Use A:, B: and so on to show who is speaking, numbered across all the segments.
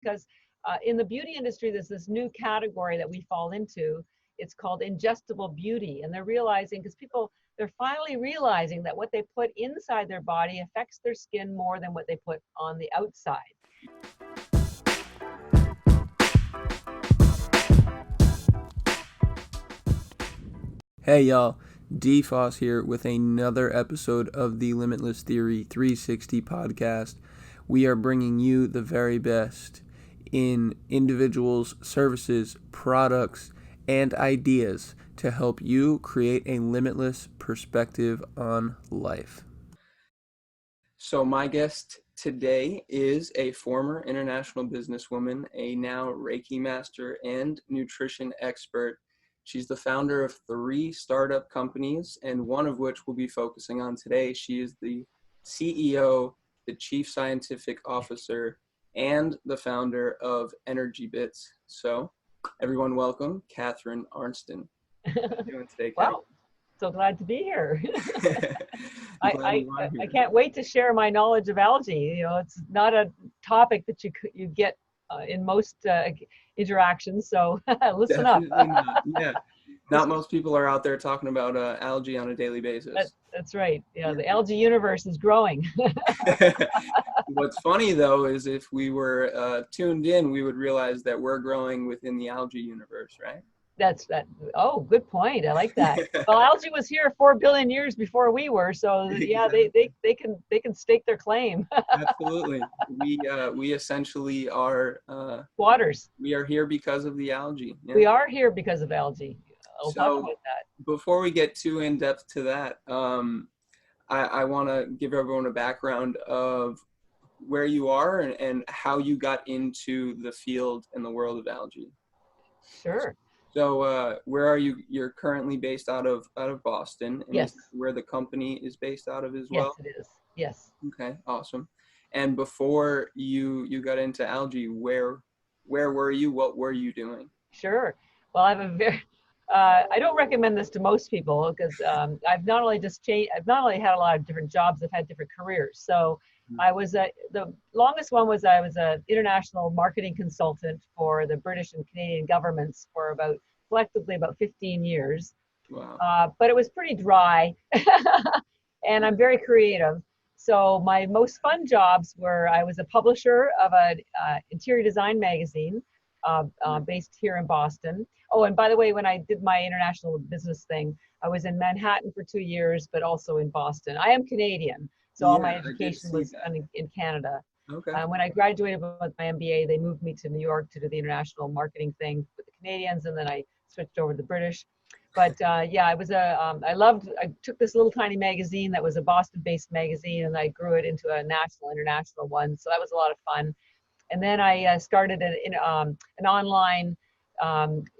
A: because in the beauty industry, there's this new category that we fall into. It's called ingestible beauty. And they're realizing, because they're finally realizing that what they put inside their body affects their skin more than what they put on the outside.
B: Hey y'all, DFoss here with another episode of the Limitless Theory 360 Podcast. We are bringing you the very best in individuals, services, products, and ideas to help you create a limitless perspective on life. So my guest today is a former international businesswoman, a now Reiki master and nutrition expert. She's the founder of 3 startup companies, and one of which we'll be focusing on today. She is the CEO, the Chief Scientific Officer, and the founder of Energy Bits. So, everyone welcome Catharine Arnston. How are you doing today, Catharine?
A: Wow, so glad to be here. I can't wait to share my knowledge of algae. You know, it's not a topic that you get in most interactions, so listen
B: Definitely
A: up.
B: Not. Yeah, not most people are out there talking about algae on a daily basis.
A: That's right. Yeah, the algae universe is growing.
B: What's funny though is if we were tuned in, we would realize that we're growing within the algae universe, right?
A: Oh, good point. I like that. Well, algae was here 4 billion years before we were, so yeah,
B: Exactly.
A: they can stake their claim.
B: Absolutely. We essentially are
A: Waters.
B: we are here because of the algae. Yeah.
A: We are here because of algae. I'll talk about that.
B: Before we get too in depth to that, I want to give everyone a background of where you are and how you got into the field and the world of algae.
A: Sure.
B: So where are you? You're currently based out of Boston. And
A: Yes.
B: Is where the company is based out of as well?
A: Yes, it is. Yes.
B: Okay, awesome. And before you got into algae, where were you? What were you doing?
A: Sure. Well, I have I don't recommend this to most people because I've not only had a lot of different jobs, I've had different careers. So I was the longest one was I was an international marketing consultant for the British and Canadian governments for collectively about 15 years.
B: Wow.
A: But it was pretty dry, and I'm very creative. So my most fun jobs were I was a publisher of an interior design magazine based here in Boston. Oh, and by the way, when I did my international business thing, I was in Manhattan for 2 years, but also in Boston. I am Canadian, so all my education was in Canada.
B: Okay.
A: When I graduated with my MBA, they moved me to New York to do the international marketing thing with the Canadians, and then I switched over to the British. But yeah, I took this little tiny magazine that was a Boston-based magazine, and I grew it into a international one. So that was a lot of fun. And then I started an online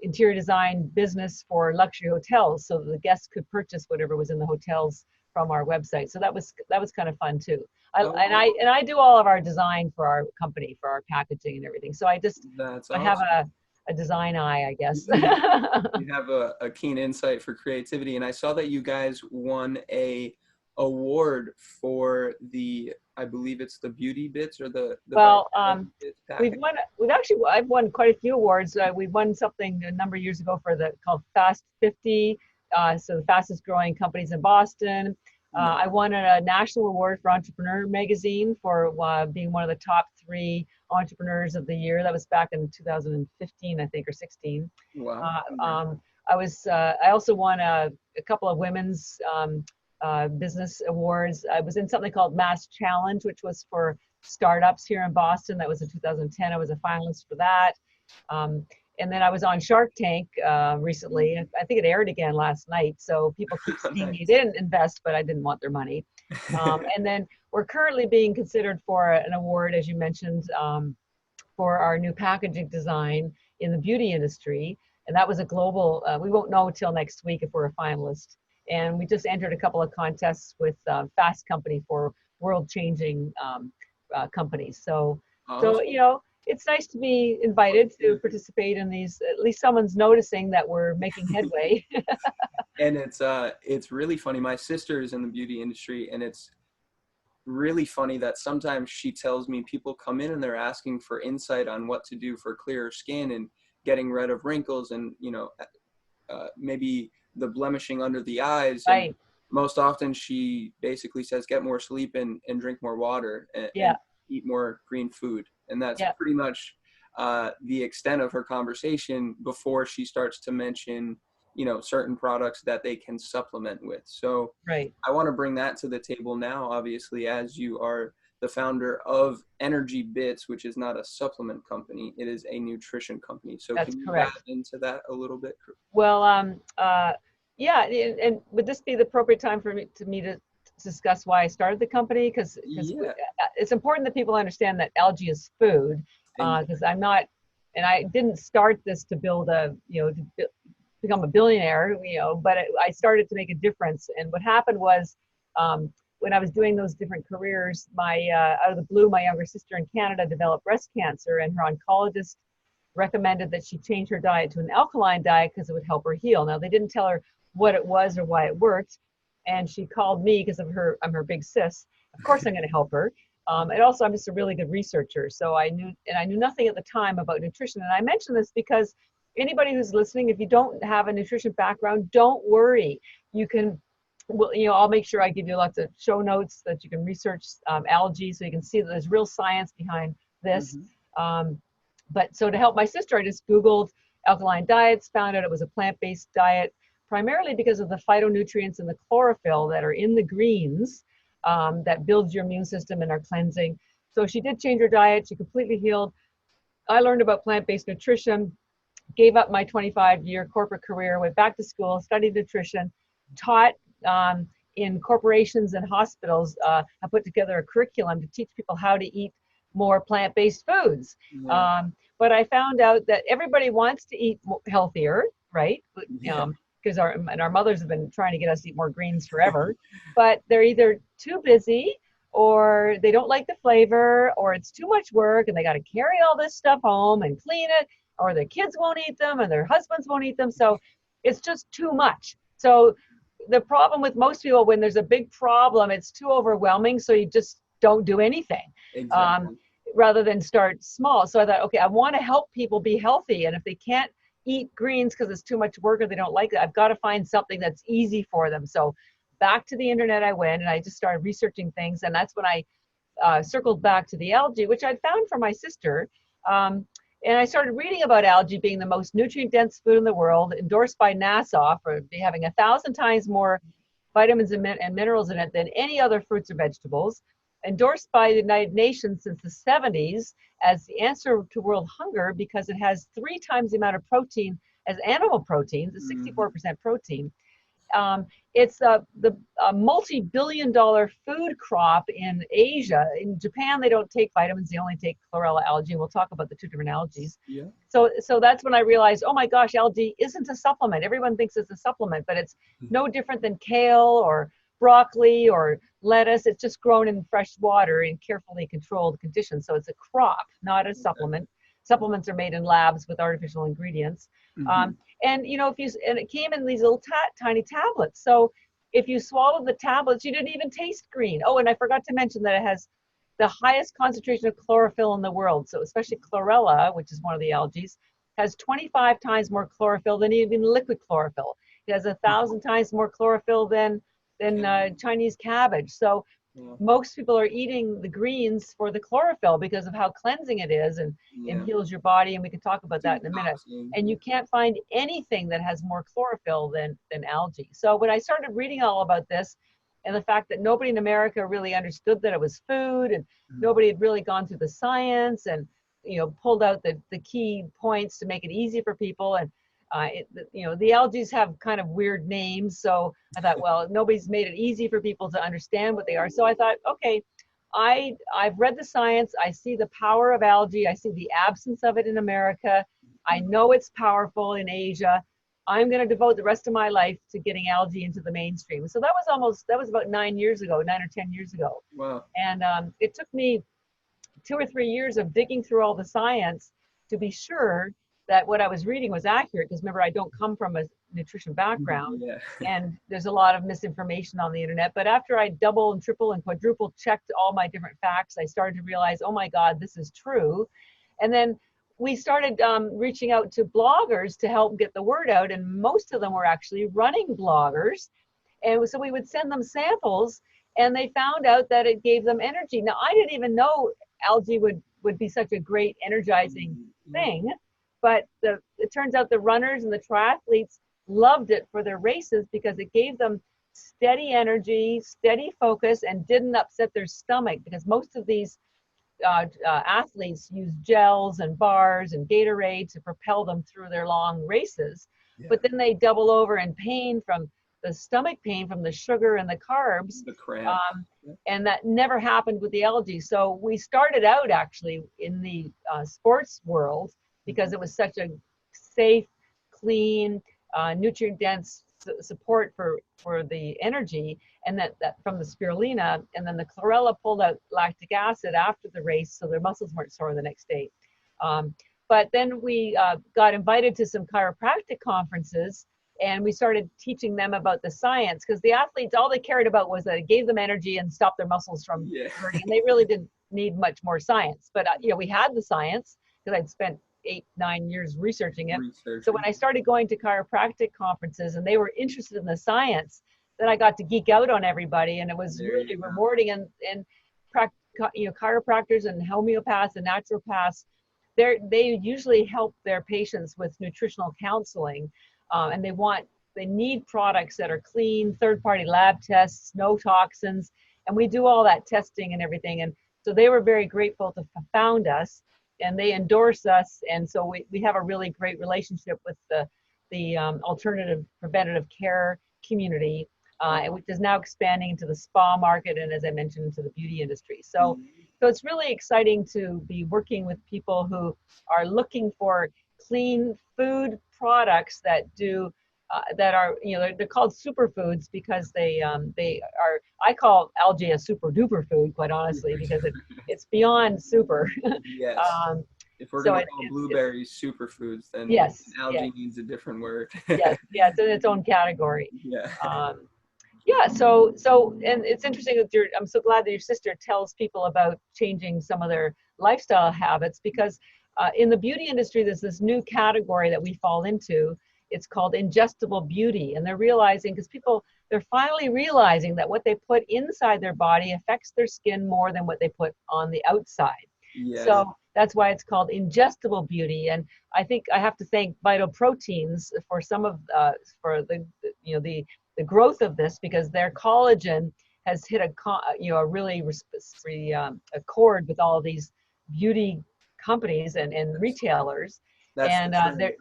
A: interior design business for luxury hotels, so the guests could purchase whatever was in the hotels from our website. So that was kind of fun too. I do all of our design for our company, for our packaging and everything. So
B: That's awesome.
A: I have a design eye, I guess.
B: You have a keen insight for creativity, and I saw that you guys won a award for I believe it's the beauty bits or the
A: well, I've won quite a few awards. We won something a number of years ago called Fast 50, so the fastest growing companies in Boston. I won a national award for Entrepreneur Magazine for being one of the top 3 entrepreneurs of the year. That was back in 2015, I think, or 16.
B: Wow.
A: I also won a couple of women's business awards. I was in something called Mass Challenge, which was for startups here in Boston. That was in 2010. I was a finalist for that. And then I was on Shark Tank recently. I think it aired again last night. So people keep seeing me. They didn't invest, but I didn't want their money. And then we're currently being considered for an award, as you mentioned, for our new packaging design in the beauty industry. And that was a global, we won't know till next week if we're a finalist. And we just entered a couple of contests with Fast Company for world-changing companies. So, you know, it's nice to be invited to participate in these. At least someone's noticing that we're making headway.
B: And it's really funny. My sister is in the beauty industry, and it's really funny that sometimes she tells me people come in and they're asking for insight on what to do for clearer skin and getting rid of wrinkles and, maybe the blemishing under the eyes. And
A: Right.
B: most often she basically says, get more sleep and drink more water and
A: Yeah.
B: eat more green food. And that's
A: Yeah.
B: pretty much the extent of her conversation before she starts to mention, certain products that they can supplement with. So
A: Right.
B: I want to bring that to the table now, obviously, as you are the founder of Energy Bits, which is not a supplement company. It is a nutrition company. So
A: That's
B: can you dive
A: correct.
B: into that a little bit?
A: Well, yeah, and would this be the appropriate time for me to discuss why I started the company? Because
B: Yeah,
A: it's important that people understand that algae is food. Because I'm not, and I didn't start this to build become a billionaire, but I started to make a difference. And what happened was, when I was doing those different careers, out of the blue, my younger sister in Canada developed breast cancer, and her oncologist recommended that she change her diet to an alkaline diet because it would help her heal. Now, they didn't tell her what it was or why it worked, and she called me because I'm her big sis. Of course, I'm going to help her. And also, I'm just a really good researcher, so I knew nothing at the time about nutrition. And I mention this because anybody who's listening, if you don't have a nutrition background, don't worry. You can, well, I'll make sure I give you lots of show notes that you can research algae, so you can see that there's real science behind this. But so to help my sister, I just Googled alkaline diets, found out it was a plant-based diet, primarily because of the phytonutrients and the chlorophyll that are in the greens that builds your immune system and are cleansing. So she did change her diet. She completely healed. I learned about plant-based nutrition, gave up my 25-year corporate career, went back to school, studied nutrition, taught in corporations and hospitals. I put together a curriculum to teach people how to eat more plant-based foods.
B: yeah,
A: But I found out that everybody wants to eat healthier, right?
B: yeah.
A: Because our mothers have been trying to get us to eat more greens forever, but they're either too busy or they don't like the flavor or it's too much work and they got to carry all this stuff home and clean it, or their kids won't eat them and their husbands won't eat them. So it's just too much. So the problem with most people, when there's a big problem, it's too overwhelming. So you just don't do anything.
B: Exactly.
A: Rather than start small. So I thought, okay, I want to help people be healthy. And if they can't eat greens because it's too much work or they don't like it, I've got to find something that's easy for them. So back to the internet I went, and I just started researching things. And that's when I circled back to the algae, which I'd found for my sister. And I started reading about algae being the most nutrient-dense food in the world, endorsed by NASA for having 1,000 times more vitamins and minerals in it than any other fruits or vegetables, endorsed by the United Nations since the 70s as the answer to world hunger because it has 3 times the amount of protein as animal proteins, it's 64% protein. It's the multi-billion-dollar food crop in Asia. In Japan, they don't take vitamins; they only take Chlorella algae. We'll talk about the 2 different algae.
B: Yeah.
A: So that's when I realized, oh my gosh, algae isn't a supplement. Everyone thinks it's a supplement, but it's no different than kale or broccoli or lettuce. It's just grown in fresh water in carefully controlled conditions. So it's a crop, not a supplement. Supplements are made in labs with artificial ingredients. And and it came in these little tiny tablets. So if you swallowed the tablets, you didn't even taste green. Oh, and I forgot to mention that it has the highest concentration of chlorophyll in the world. So especially chlorella, which is one of the algae, has 25 times more chlorophyll than even liquid chlorophyll. It has 1,000 times more chlorophyll than Chinese cabbage. So most people are eating the greens for the chlorophyll because of how cleansing it is and heals your body. And we can talk about that in a minute. And you can't find anything that has more chlorophyll than algae. So when I started reading all about this and the fact that nobody in America really understood that it was food and nobody had really gone through the science and, pulled out the key points to make it easy for people. And the algae have kind of weird names. So I thought, well, nobody's made it easy for people to understand what they are. So I thought, okay, I've read the science. I see the power of algae. I see the absence of it in America. I know it's powerful in Asia. I'm going to devote the rest of my life to getting algae into the mainstream. So that was about 9 or 10 years ago.
B: Wow.
A: And it took me 2 or 3 years of digging through all the science to be sure that what I was reading was accurate, because remember, I don't come from a nutrition background,
B: Yeah.
A: and there's a lot of misinformation on the internet. But after I double and triple and quadruple checked all my different facts, I started to realize, oh my God, this is true. And then we started reaching out to bloggers to help get the word out, and most of them were actually running bloggers. And so we would send them samples, and they found out that it gave them energy. Now, I didn't even know algae would be such a great energizing thing, but it turns out the runners and the triathletes loved it for their races because it gave them steady energy, steady focus, and didn't upset their stomach, because most of these athletes use gels and bars and Gatorade to propel them through their long races. Yeah. But then they double over in pain from the stomach pain from the sugar and the carbs.
B: The cramp.
A: And that never happened with the algae. So we started out actually in the sports world because it was such a safe, clean, nutrient-dense support for the energy, and that from the spirulina, and then the chlorella pulled out lactic acid after the race, so their muscles weren't sore the next day. But then we got invited to some chiropractic conferences, and we started teaching them about the science, because the athletes, all they cared about was that it gave them energy and stopped their muscles from hurting, and they really didn't need much more science. But we had the science, because I'd spent 8-9 years researching it. So when I started going to chiropractic conferences and they were interested in the science, then I got to geek out on everybody, and it was really rewarding. And chiropractors and homeopaths and naturopaths, they usually help their patients with nutritional counseling, and they need products that are clean, third-party lab tests, no toxins, and we do all that testing and everything. And so they were very grateful to found us, and they endorse us, and so we have a really great relationship with the alternative preventative care community, which is now expanding into the spa market, and as I mentioned, into the beauty industry. So it's really exciting to be working with people who are looking for clean food products that do that are, they're called superfoods because they are. I call algae a super duper food, quite honestly, because it's beyond super.
B: Yes. If we're going to call blueberries superfoods, then algae needs a different word.
A: Yes, it's in its own category.
B: Yeah.
A: So and it's interesting that I'm so glad that your sister tells people about changing some of their lifestyle habits, because in the beauty industry, there's this new category that we fall into. It's called ingestible beauty, and they're realizing, because they're finally realizing that what they put inside their body affects their skin more than what they put on the outside.
B: Yes.
A: So that's why it's called ingestible beauty. And I think I have to thank Vital Proteins for some of for the growth of this, because their collagen has hit a really a chord with all of these beauty companies and retailers.
B: That's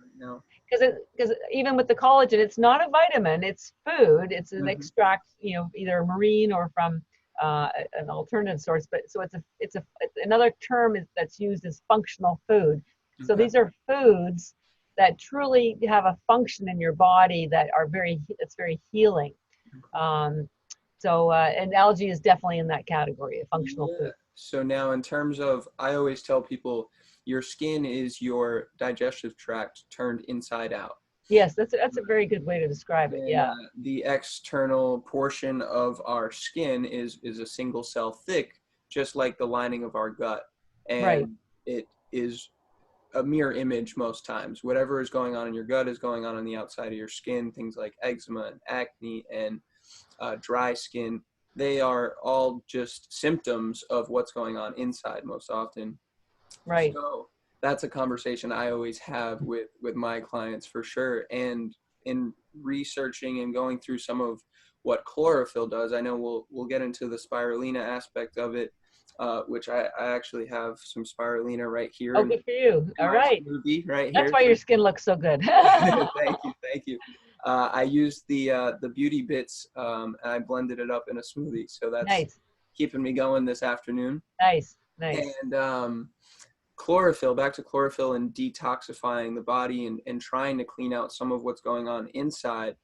A: because even with the collagen, it's not a vitamin, it's food. It's an extract, either marine or from an alternative source. But so it's another term that's used as functional food. So these are foods that truly have a function in your body that are it's very healing. And algae is definitely in that category, a functional food.
B: So now, in terms of, I always tell people, your skin is your digestive tract turned inside out.
A: Yes, that's a very good way to describe it. Yeah.
B: The external portion of our skin is a single cell thick, just like the lining of our gut. And it is a mirror image most times. Whatever is going on in your gut is going on the outside of your skin. Things like eczema and acne and dry skin, they are all just symptoms of what's going on inside most often.
A: Right.
B: So that's a conversation I always have with my clients, for sure. And in researching and going through some of what chlorophyll does, I know we'll get into the spirulina aspect of it, which I actually have some spirulina right here.
A: Oh, good for you. All right.
B: Smoothie right
A: That's
B: here.
A: why your skin looks so good.
B: Thank you. I used the beauty bits, and I blended it up in a smoothie. So that's keeping me going this afternoon.
A: Nice.
B: And chlorophyll, back to chlorophyll and detoxifying the body and trying to clean out some of what's going on inside.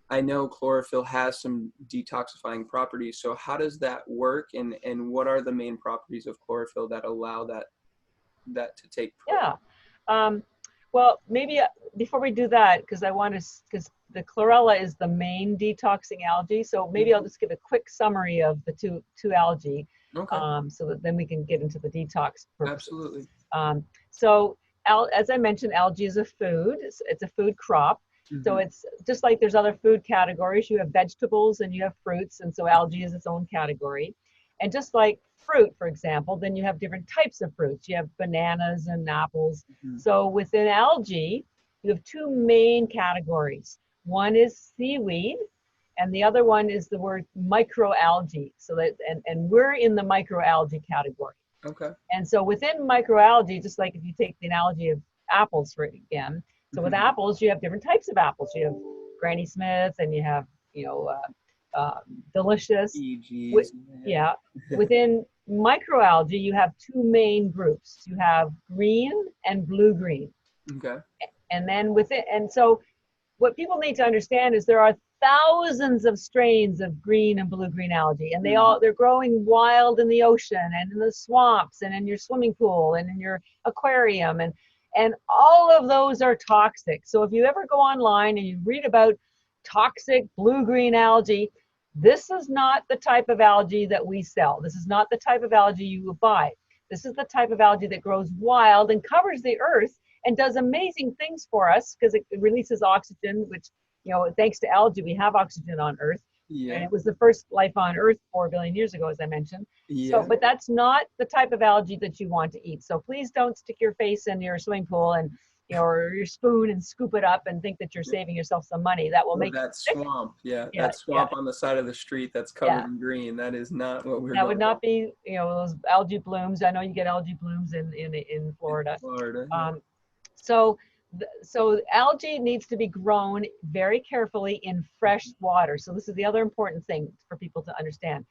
B: I know chlorophyll has some detoxifying properties. So how does that work, and what are the main properties of chlorophyll that allow that to take place?
A: Yeah. Well, maybe before we do that, because because the chlorella is the main detoxing algae. So maybe I'll just give a quick summary of the two algae,
B: Okay.
A: so that then we can get into the detox purposes.
B: Absolutely.
A: So as I mentioned, algae is a food. It's a food crop. So it's just like there's other food categories. You have vegetables and you have fruits, and so algae is its own category. And just like fruit, for example, then you have different types of fruits. You have bananas and apples. So within algae, you have two main categories. One is seaweed, and the other one is the word microalgae. So that and we're in the microalgae category.
B: Okay.
A: And so within microalgae, just like if you take the analogy of apples for again, so with apples, you have different types of apples. You have Granny Smith, and you have, delicious. Yeah. Within microalgae, you have two main groups. You have green and blue-green.
B: Okay.
A: And then and so what people need to understand is there are thousands of strains of green and blue-green algae, and they're growing wild in the ocean and in the swamps and in your swimming pool and in your aquarium, and all of those are toxic. So if you ever go online and you read about toxic blue-green algae, this is not the type of algae that we sell. This is not the type of algae you will buy. This is the type of algae that grows wild and covers the earth and does amazing things for us because it releases oxygen, which, thanks to algae, we have oxygen on Earth. Yeah. And it was the first life on Earth 4 billion years ago, as I mentioned. Yeah. So, but that's not the type of algae that you want to eat. So please don't stick your face in your swimming pool and, or your spoon and scoop it up and think that you're saving yourself some money. That will make
B: that swamp. That swamp on the side of the street that's covered in green. That is not what we're.
A: That would not be, those algae blooms. I know you get algae blooms in Florida. So algae needs to be grown very carefully in fresh water. So this is the other important thing for people to understand.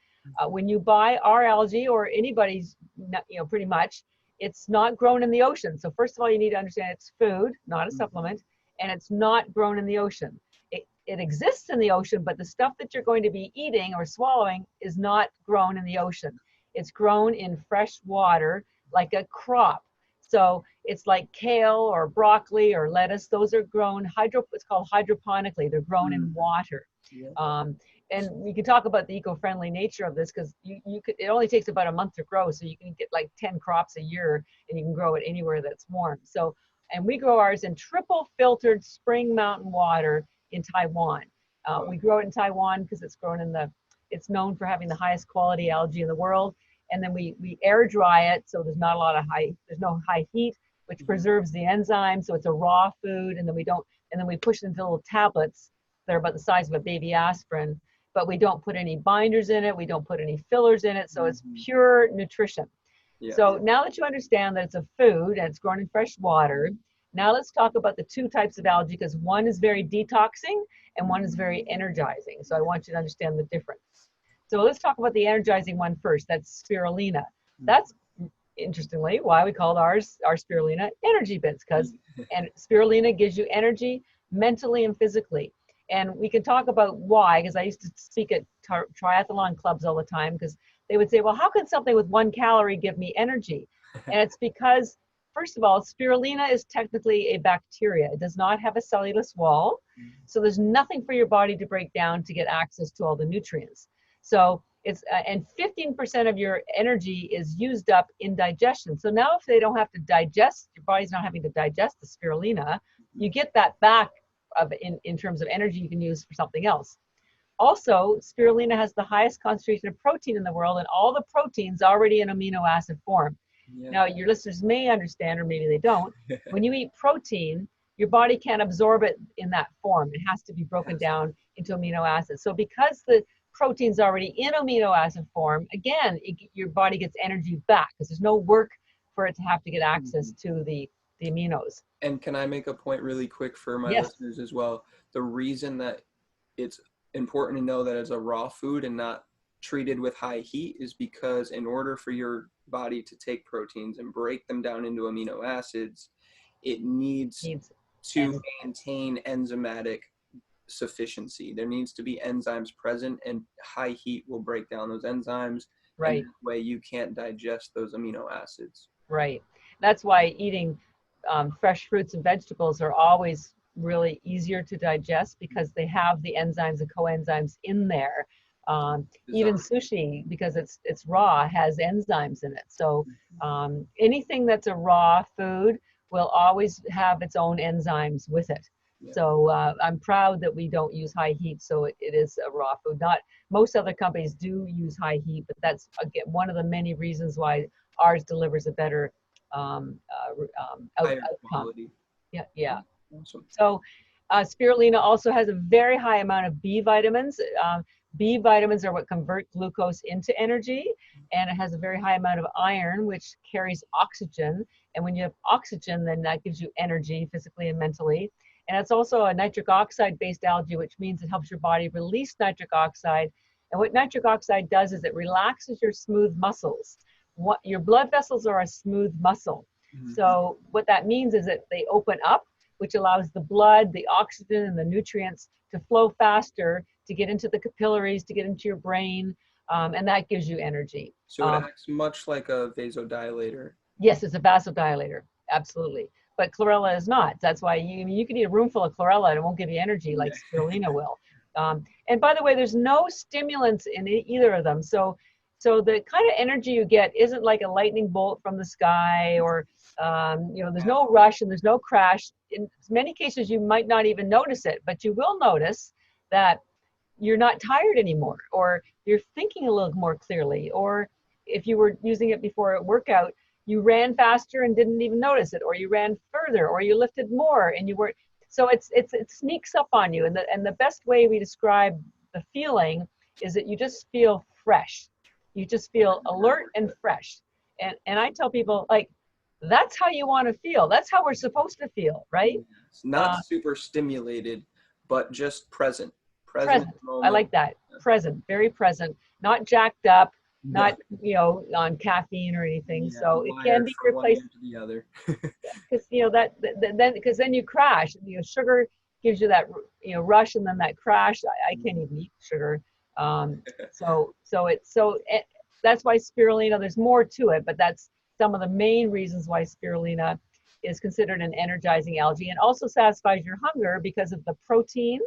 A: When you buy our algae or anybody's, pretty much, it's not grown in the ocean. So first of all, you need to understand it's food, not a supplement, and it's not grown in the ocean. It exists in the ocean, but the stuff that you're going to be eating or swallowing is not grown in the ocean. It's grown in fresh water like a crop. So it's like kale or broccoli or lettuce. Those are grown it's called hydroponically. They're grown in water. Yeah. And we can talk about the eco-friendly nature of this because it only takes about a month to grow. So you can get like 10 crops a year and you can grow it anywhere that's warm. So, and we grow ours in triple filtered spring mountain water in Taiwan. We grow it in Taiwan because it's it's known for having the highest quality algae in the world. And then we air dry it, so there's no high heat, which preserves the enzyme. So it's a raw food, and then we push it into little tablets that are about the size of a baby aspirin. But we don't put any binders in it, we don't put any fillers in it, so it's pure nutrition. Yeah. So now that you understand that it's a food and it's grown in fresh water, now let's talk about the two types of algae because one is very detoxing and one is very energizing. So I want you to understand the difference. So let's talk about the energizing one first. That's spirulina. That's, interestingly, why we called our spirulina energy bits, because spirulina gives you energy mentally and physically. And we can talk about why, because I used to speak at triathlon clubs all the time, because they would say, well, how can something with 1 calorie give me energy? And it's because, first of all, spirulina is technically a bacteria. It does not have a cellulose wall. So there's nothing for your body to break down to get access to all the nutrients. So it's, and 15% of your energy is used up in digestion. So now if they don't have to digest, your body's not having to digest the spirulina, you get that back in terms of energy you can use for something else. Also, spirulina has the highest concentration of protein in the world, and all the proteins already in amino acid form. Yeah. Now, your listeners may understand, or maybe they don't, when you eat protein, your body can't absorb it in that form. It has to be broken down into amino acids. So because the protein's already in amino acid form, again, your body gets energy back because there's no work for it to have to get access to the aminos.
B: And can I make a point really quick for my listeners as well? The reason that it's important to know that it's a raw food and not treated with high heat is because in order for your body to take proteins and break them down into amino acids, it needs to maintain enzymatic sufficiency. There needs to be enzymes present, and high heat will break down those enzymes. Right. And that way you can't digest those amino acids.
A: Right. That's why eating fresh fruits and vegetables are always really easier to digest because they have the enzymes and coenzymes in there. Even sushi, because it's raw, has enzymes in it. So anything that's a raw food will always have its own enzymes with it. So I'm proud that we don't use high heat, so it is a raw food. Not most other companies do use high heat, but that's again one of the many reasons why ours delivers a better outcome.
B: Quality.
A: Yeah.
B: Awesome.
A: So spirulina also has a very high amount of B vitamins. B vitamins are what convert glucose into energy, and it has a very high amount of iron, which carries oxygen. And when you have oxygen, then that gives you energy physically and mentally. And it's also a nitric oxide based algae, which means it helps your body release nitric oxide. And what nitric oxide does is it relaxes your smooth muscles. Your blood vessels are a smooth muscle. So what that means is that they open up, which allows the blood, the oxygen, and the nutrients to flow faster, to get into the capillaries, to get into your brain, and that gives you energy.
B: So it acts much like a vasodilator.
A: Yes, it's a vasodilator, absolutely. But chlorella is not. That's why you can eat a room full of chlorella and it won't give you energy like spirulina will. And by the way, there's no stimulants in either of them. So the kind of energy you get isn't like a lightning bolt from the sky, or there's no rush and there's no crash. In many cases, you might not even notice it, but you will notice that you're not tired anymore, or you're thinking a little more clearly, or if you were using it before a workout, you ran faster and didn't even notice it, or you ran further, or you lifted more and you weren't. So it sneaks up on you. And the best way we describe the feeling is that you just feel fresh. You just feel alert and fresh. And I tell people, like, that's how you want to feel. That's how we're supposed to feel, right?
B: Not super stimulated, but just present.
A: Present. I like that. Present, very present, not jacked up, not on caffeine or anything. So it can be replaced. Because because then you crash. Sugar gives you that rush, and then that crash. I can't even eat sugar. That's why spirulina. There's more to it, but that's some of the main reasons why spirulina is considered an energizing algae, and also satisfies your hunger because of the protein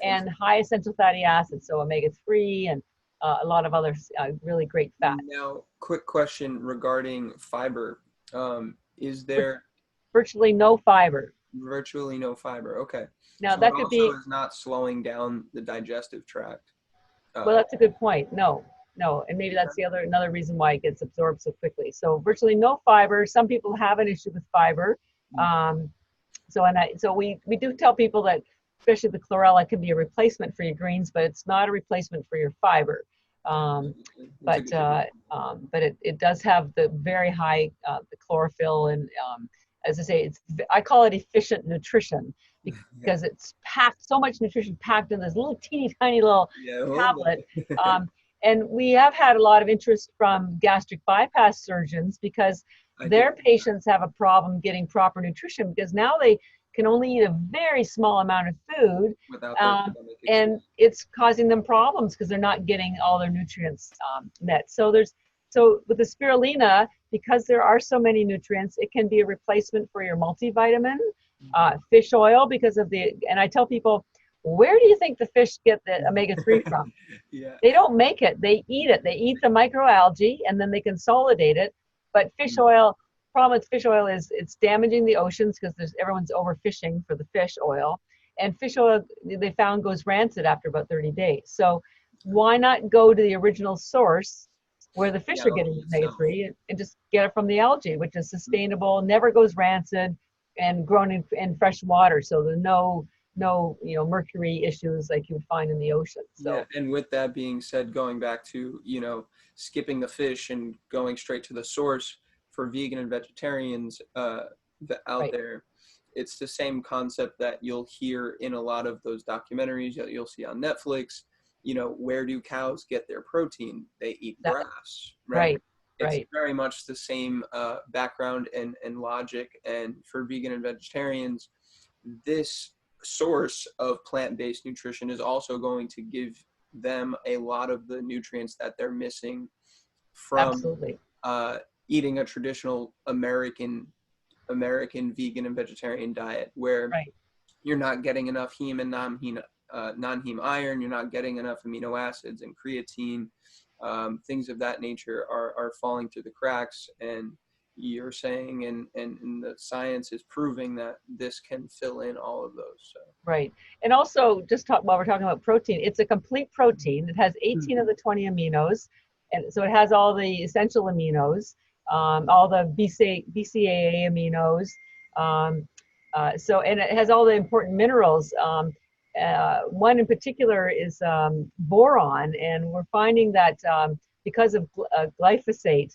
A: and high essential fatty acids, so omega-3 and a lot of other really great fats.
B: Now, quick question regarding fiber. Is there
A: virtually no fiber?
B: Virtually no fiber. Okay.
A: Now
B: so
A: that could be
B: is not slowing down the digestive tract.
A: Well, that's a good point. No, and maybe that's another reason why it gets absorbed so quickly. So virtually no fiber. Some people have an issue with fiber. So we do tell people that, especially the chlorella, can be a replacement for your greens, but it's not a replacement for your fiber. But it does have the very high the chlorophyll, and as I say, I call it efficient nutrition because it's packed, so much nutrition packed in this little teeny tiny little tablet. And we have had a lot of interest from gastric bypass surgeons because their patients have a problem getting proper nutrition, because now they can only eat a very small amount of food, and it's causing them problems because they're not getting all their nutrients met. So with the spirulina, because there are so many nutrients, it can be a replacement for your multivitamin. Fish oil, and I tell people, where do you think the fish get the omega-3 from? They don't make it, they eat it. They eat the microalgae and then they consolidate it. But fish oil, problem with fish oil is it's damaging the oceans because everyone's overfishing for the fish oil. And fish oil, they found, goes rancid after about 30 days. So why not go to the original source where the fish are getting omega-3 and just get it from the algae, which is sustainable, never goes rancid, and grown in fresh water. So there's no mercury issues like you would find in the ocean. So
B: and with that being said, going back to skipping the fish and going straight to the source, for vegan and vegetarians out there, it's the same concept that you'll hear in a lot of those documentaries that you'll see on Netflix. Where do cows get their protein? They eat grass, right? It's very much the same background and logic. And for vegan and vegetarians, this source of plant-based nutrition is also going to give them a lot of the nutrients that they're missing from eating a traditional American American vegan and vegetarian diet, where
A: Right.
B: you're not getting enough heme and non-heme iron, you're not getting enough amino acids and creatine, things of that nature are falling through the cracks. And you're saying, and the science is proving that this can fill in all of those. So.
A: Right. And also, while we're talking about protein, it's a complete protein. It has 18 of the 20 aminos. And so it has all the essential aminos, all the BCAA aminos. And it has all the important minerals. One in particular is boron. And we're finding that because of glyphosate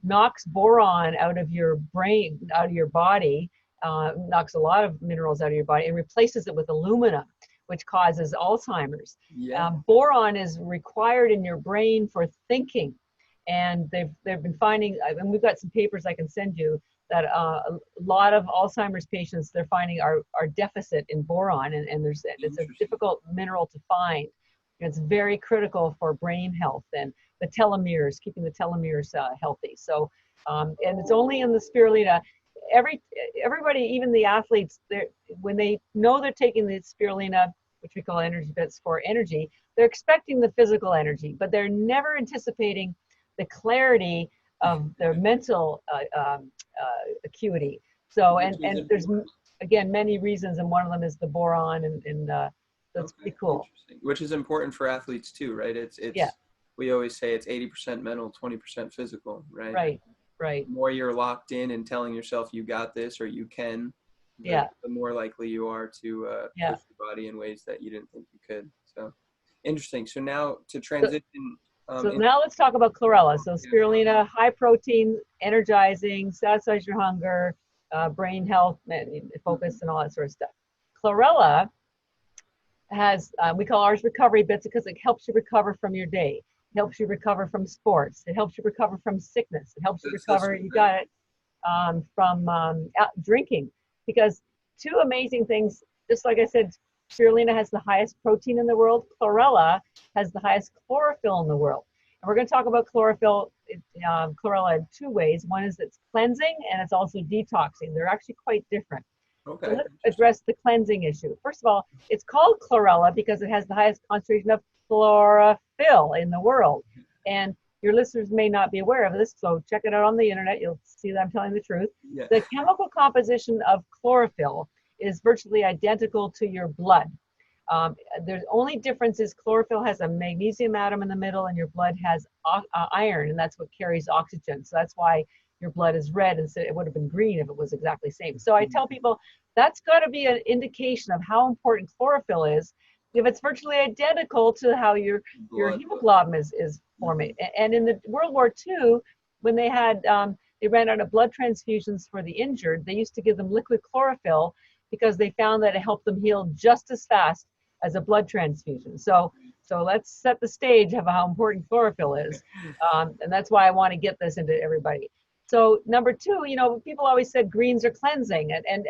A: knocks boron out of your brain, out of your body, knocks a lot of minerals out of your body and replaces it with aluminum, which causes Alzheimer's.
B: Yeah.
A: Boron is required in your brain for thinking. And they've been finding, and we've got some papers I can send you, that a lot of Alzheimer's patients they're finding are deficit in boron, and it's a difficult mineral to find. It's very critical for brain health and the telomeres, keeping the telomeres healthy. So, and it's only in the spirulina. Everybody, even the athletes, when they know they're taking the spirulina, which we call energy bits for energy, they're expecting the physical energy, but they're never anticipating the clarity of their mental acuity. So, and there's, again, many reasons, and one of them is the boron, and that's pretty cool.
B: Which is important for athletes too, right? It's we always say it's 80% mental, 20% physical, right?
A: Right.
B: The more you're locked in and telling yourself you got this or you can, the more likely you are to push your body in ways that you didn't think you could. So interesting. So now to transition.
A: So now let's talk about chlorella. So spirulina, high protein, energizing, satisfies your hunger, brain health, focus, and all that sort of stuff. Chlorella has, we call ours recovery bits because it helps you recover from your day. It helps you recover from sports. It helps you recover from sickness. It helps you recover, you got it, from drinking. Because two amazing things, just like I said, spirulina has the highest protein in the world. Chlorella has the highest chlorophyll in the world. And we're going to talk about chlorella in two ways. One is it's cleansing and it's also detoxing. They're actually quite different.
B: Okay.
A: So let's address the cleansing issue. First of all, it's called chlorella because it has the highest concentration of chlorophyll in the world. And your listeners may not be aware of this, so check it out on the internet. You'll see that I'm telling the truth.
B: Yeah.
A: The chemical composition of chlorophyll is virtually identical to your blood. The only difference is chlorophyll has a magnesium atom in the middle and your blood has iron, and that's what carries oxygen. So that's why your blood is red instead it would have been green if it was exactly the same. So I tell people that's got to be an indication of how important chlorophyll is if it's virtually identical to how your hemoglobin is forming. And in the World War II, when they had they ran out of blood transfusions for the injured, they used to give them liquid chlorophyll because they found that it helped them heal just as fast as a blood transfusion. So let's set the stage of how important chlorophyll is. And that's why I want to get this into everybody. So number two, people always said greens are cleansing, and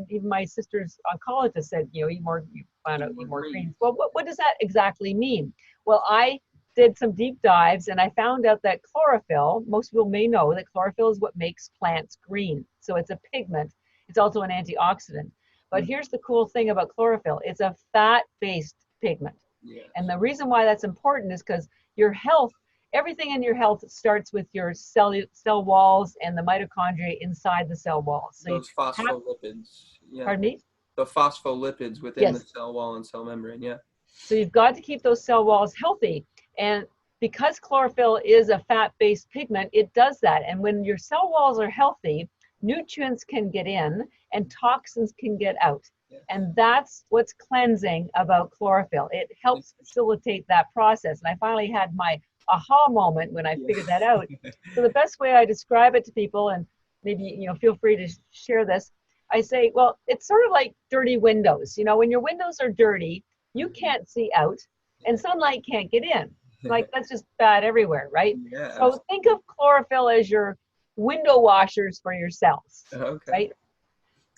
A: even my sister's oncologist said, eat more greens. Well, what does that exactly mean? Well, I did some deep dives and I found out that chlorophyll, most people may know that chlorophyll is what makes plants green. So it's a pigment. It's also an antioxidant. But here's the cool thing about chlorophyll. It's a fat-based pigment.
B: Yes.
A: And the reason why that's important is because your health, everything in your health starts with your cell walls and the mitochondria inside the cell walls. So
B: those phospholipids.
A: Pardon me?
B: The phospholipids within the cell wall and cell membrane, yeah.
A: So you've got to keep those cell walls healthy. And because chlorophyll is a fat-based pigment, it does that. And when your cell walls are healthy, nutrients can get in and toxins can get out. Yes. And that's what's cleansing about chlorophyll. It helps facilitate that process. And I finally had my aha moment when I figured that out. So the best way I describe it to people, and maybe feel free to share this, I say, well, it's sort of like dirty windows. When your windows are dirty, you can't see out and sunlight can't get in. Like that's just bad everywhere, right?
B: Yeah,
A: so think of chlorophyll as your window washers for your cells.
B: Okay.
A: Right?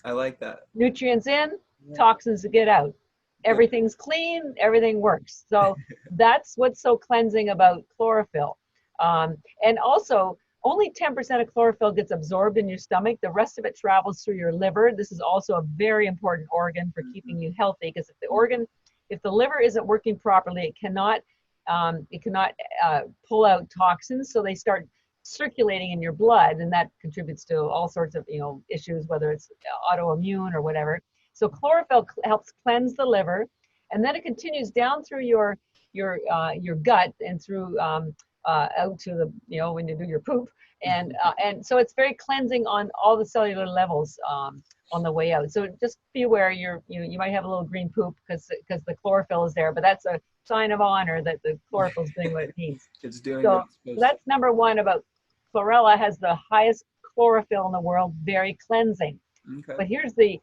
B: I like that.
A: Nutrients in, toxins get out. Everything's clean, everything works. So that's what's so cleansing about chlorophyll. And also, only 10% of chlorophyll gets absorbed in your stomach. The rest of it travels through your liver. This is also a very important organ for keeping you healthy, because if the liver isn't working properly, it cannot pull out toxins. So they start circulating in your blood, and that contributes to all sorts of issues, whether it's autoimmune or whatever. So chlorophyll helps cleanse the liver, and then it continues down through your gut and through out to the when you do your poop, and so it's very cleansing on all the cellular levels on the way out. So just be aware you might have a little green poop because the chlorophyll is there, but that's a sign of honor that the chlorophyll is doing what it needs.
B: It's doing
A: so
B: what it's supposed
A: that's number one about chlorella. Has the highest chlorophyll in the world, very cleansing.
B: Okay.
A: But here's the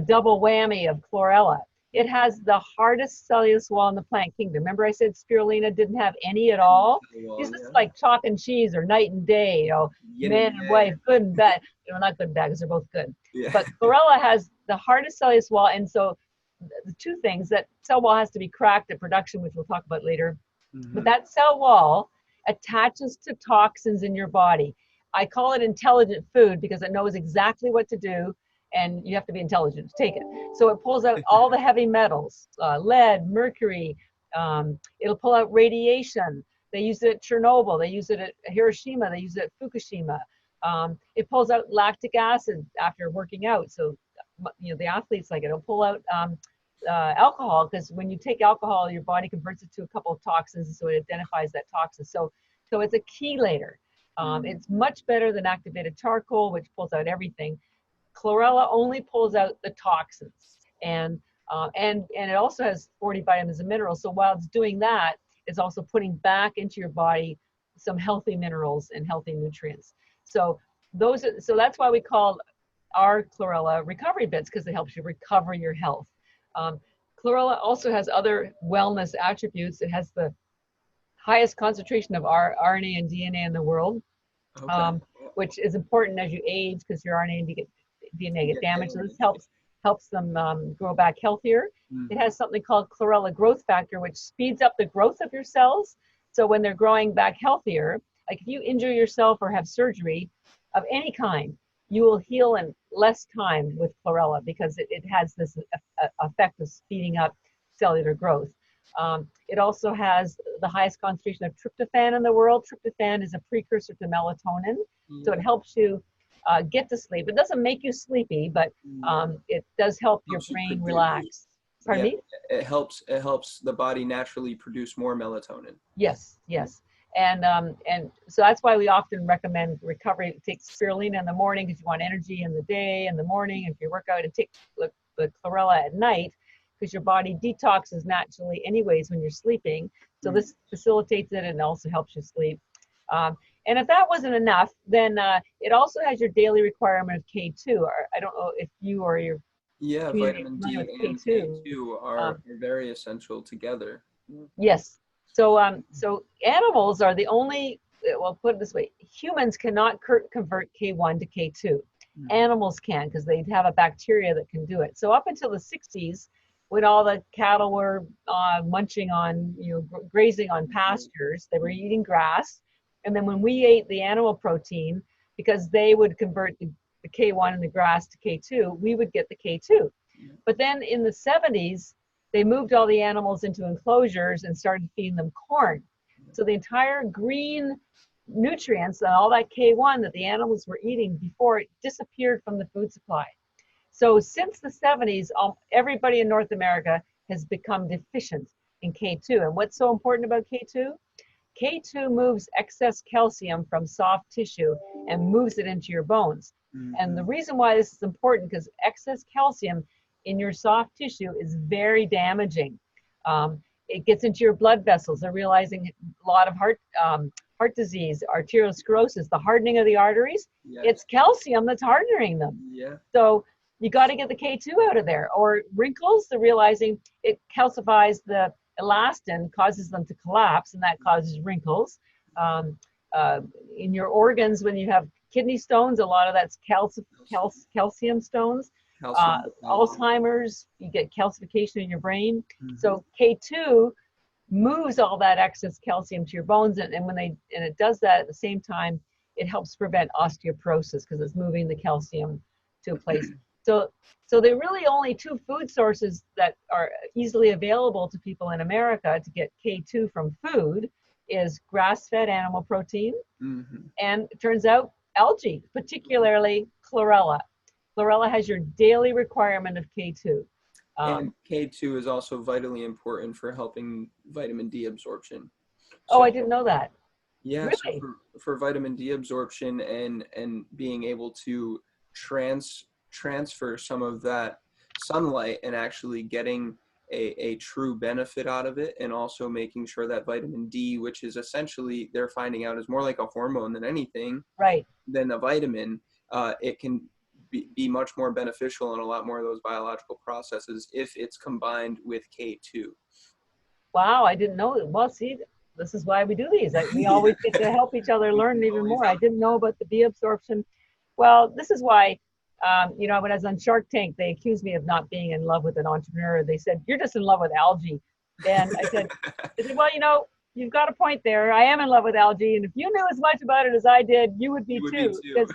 A: double whammy of chlorella. It has the hardest cellulose wall in the plant kingdom. Remember I said spirulina didn't have any at all? This is like chalk and cheese or night and day, man and wife, good and bad. Not good and bad because they're both good. Yeah. But chlorella has the hardest cellulose wall, and so the two things, that cell wall has to be cracked at production, which we'll talk about later. Mm-hmm. But that cell wall attaches to toxins in your body. I call it intelligent food because it knows exactly what to do, and you have to be intelligent to take it. So it pulls out all the heavy metals, lead, mercury. It'll pull out radiation. They use it at Chernobyl. They use it at Hiroshima. They use it at Fukushima. It pulls out lactic acid after working out. So, the athletes like it. It'll pull out alcohol, because when you take alcohol, your body converts it to a couple of toxins, so it identifies that toxin. So it's a chelator. It's much better than activated charcoal, which pulls out everything. Chlorella only pulls out the toxins, and it also has 40 vitamins and minerals. So while it's doing that, it's also putting back into your body some healthy minerals and healthy nutrients. So that's why we call our chlorella recovery bits, because it helps you recover your health. Chlorella also has other wellness attributes. It has the highest concentration of RNA and DNA in the world, which is important as you age, because your RNA and DNA get damaged. So this helps them grow back healthier. It has something called chlorella growth factor, which speeds up the growth of your cells. So when they're growing back healthier, like if you injure yourself or have surgery of any kind, you will heal in less time with chlorella, because it has this effect of speeding up cellular growth. It also has the highest concentration of tryptophan in the world. Tryptophan is a precursor to melatonin, so it helps you get to sleep. It doesn't make you sleepy, but it does help your brain relax. Pardon me?
B: It helps the body naturally produce more melatonin.
A: Yes. And so that's why we often recommend recovery. Take spirulina in the morning because you want energy in the day, in the morning. If you work out, and take the chlorella at night, because your body detoxes naturally anyways when you're sleeping. So this facilitates it and also helps you sleep. And if that wasn't enough, then it also has your daily requirement of K2. I don't know if you or your
B: vitamin D and K2 are very essential together.
A: Yes. So animals are the only, well, put it this way, humans cannot convert K1 to K2. Animals can, because they have a bacteria that can do it. So up until the 60s, when all the cattle were munching on, grazing on pastures, they were eating grass. And then when we ate the animal protein, because they would convert the K1 in the grass to K2, we would get the K2. But then in the 70s, they moved all the animals into enclosures and started feeding them corn. So the entire green nutrients and all that K1 that the animals were eating before, it disappeared from the food supply. So since the 70s, everybody in North America has become deficient in K2. And what's so important about K2? K2 moves excess calcium from soft tissue and moves it into your bones. And the reason why this is important, because excess calcium in your soft tissue is very damaging. It gets into your blood vessels. They're realizing a lot of heart disease, arteriosclerosis, the hardening of the arteries. It's calcium that's hardening them. So you got to get the K2 out of there. Or wrinkles, they're realizing it calcifies the elastin, causes them to collapse, and that causes wrinkles. In your organs, when you have kidney stones, a lot of that's calcium stones. Alzheimer's, you get calcification in your brain. So K2 moves all that excess calcium to your bones, and it does that at the same time, it helps prevent osteoporosis because it's moving the calcium to a place. So there are really only two food sources that are easily available to people in America to get K2 from food is grass-fed animal protein, and it turns out algae, particularly chlorella. Chlorella has your daily requirement of K2.
B: And K2 is also vitally important for helping vitamin D absorption.
A: So, I didn't know that.
B: Yeah,
A: really?
B: so for vitamin D absorption and being able to transfer some of that sunlight and actually getting a true benefit out of it, and also making sure that vitamin D, which is essentially they're finding out is more like a hormone than anything,
A: right,
B: than a vitamin, it can be much more beneficial in a lot more of those biological processes if it's combined with K2.
A: Wow, I didn't know. Well, see, this is why we do these. We always get to help each other learn even more. I didn't know about the D absorption. Well, this is why, when I was on Shark Tank, they accused me of not being in love with an entrepreneur. They said, you're just in love with algae. And I said, well, you've got a point there. I am in love with algae. And if you knew as much about it as I did, you would be too. Because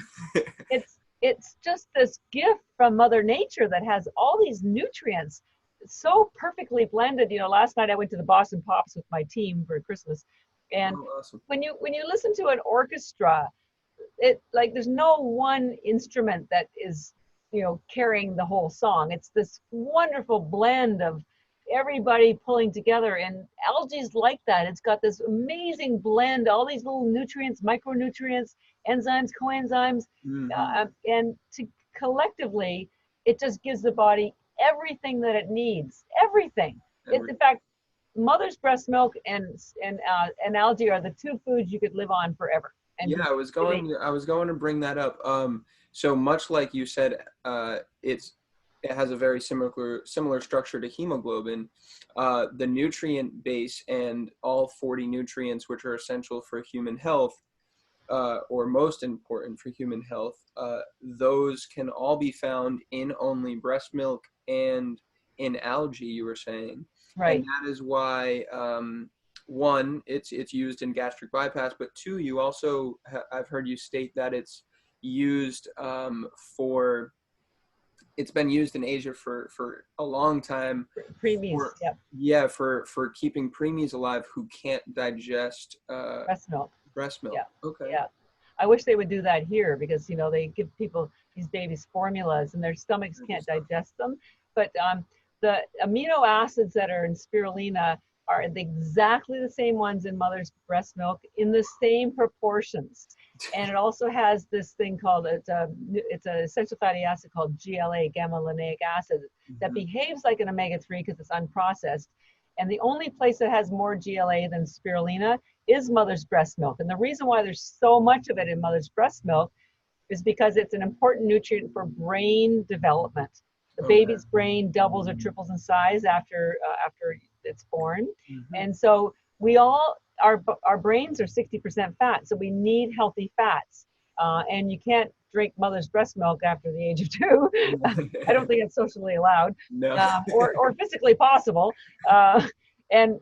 A: it's just this gift from Mother Nature that has all these nutrients so perfectly blended. Last night I went to the Boston Pops with my team for Christmas, and
B: awesome.
A: when you listen to an orchestra, there's no one instrument that is carrying the whole song. It's this wonderful blend of everybody pulling together, and algae's like that. It's got this amazing blend, all these little nutrients, micronutrients, enzymes, coenzymes, and collectively it just gives the body everything that it needs. Everything. In fact, mother's breast milk and algae are the two foods you could live on forever. And
B: I was going to bring that up. So much like you said, it has a very similar structure to hemoglobin. The nutrient base and all 40 nutrients which are essential for human health, or most important for human health, those can all be found in only breast milk and in algae, you were saying.
A: Right.
B: And that is why, one, it's used in gastric bypass, but two, you also, I've heard you state that it's used it's been used in Asia for a long time.
A: Preemies,
B: for keeping preemies alive who can't digest
A: breast milk.
B: Yeah. Okay.
A: Yeah. I wish they would do that here, because they give people, these babies, formulas and their stomachs can't digest them. But the amino acids that are in spirulina are exactly the same ones in mother's breast milk in the same proportions. And it also has this thing called, it's an essential fatty acid called GLA, gamma linolenic acid, that behaves like an omega-3 because it's unprocessed. And the only place that has more GLA than spirulina is mother's breast milk. And the reason why there's so much of it in mother's breast milk is because it's an important nutrient for brain development. The baby's brain doubles or triples in size after it's born. And so our brains are 60% fat, so we need healthy fats. And you can't drink mother's breast milk after the age of 2. I don't think it's socially allowed, or physically possible. And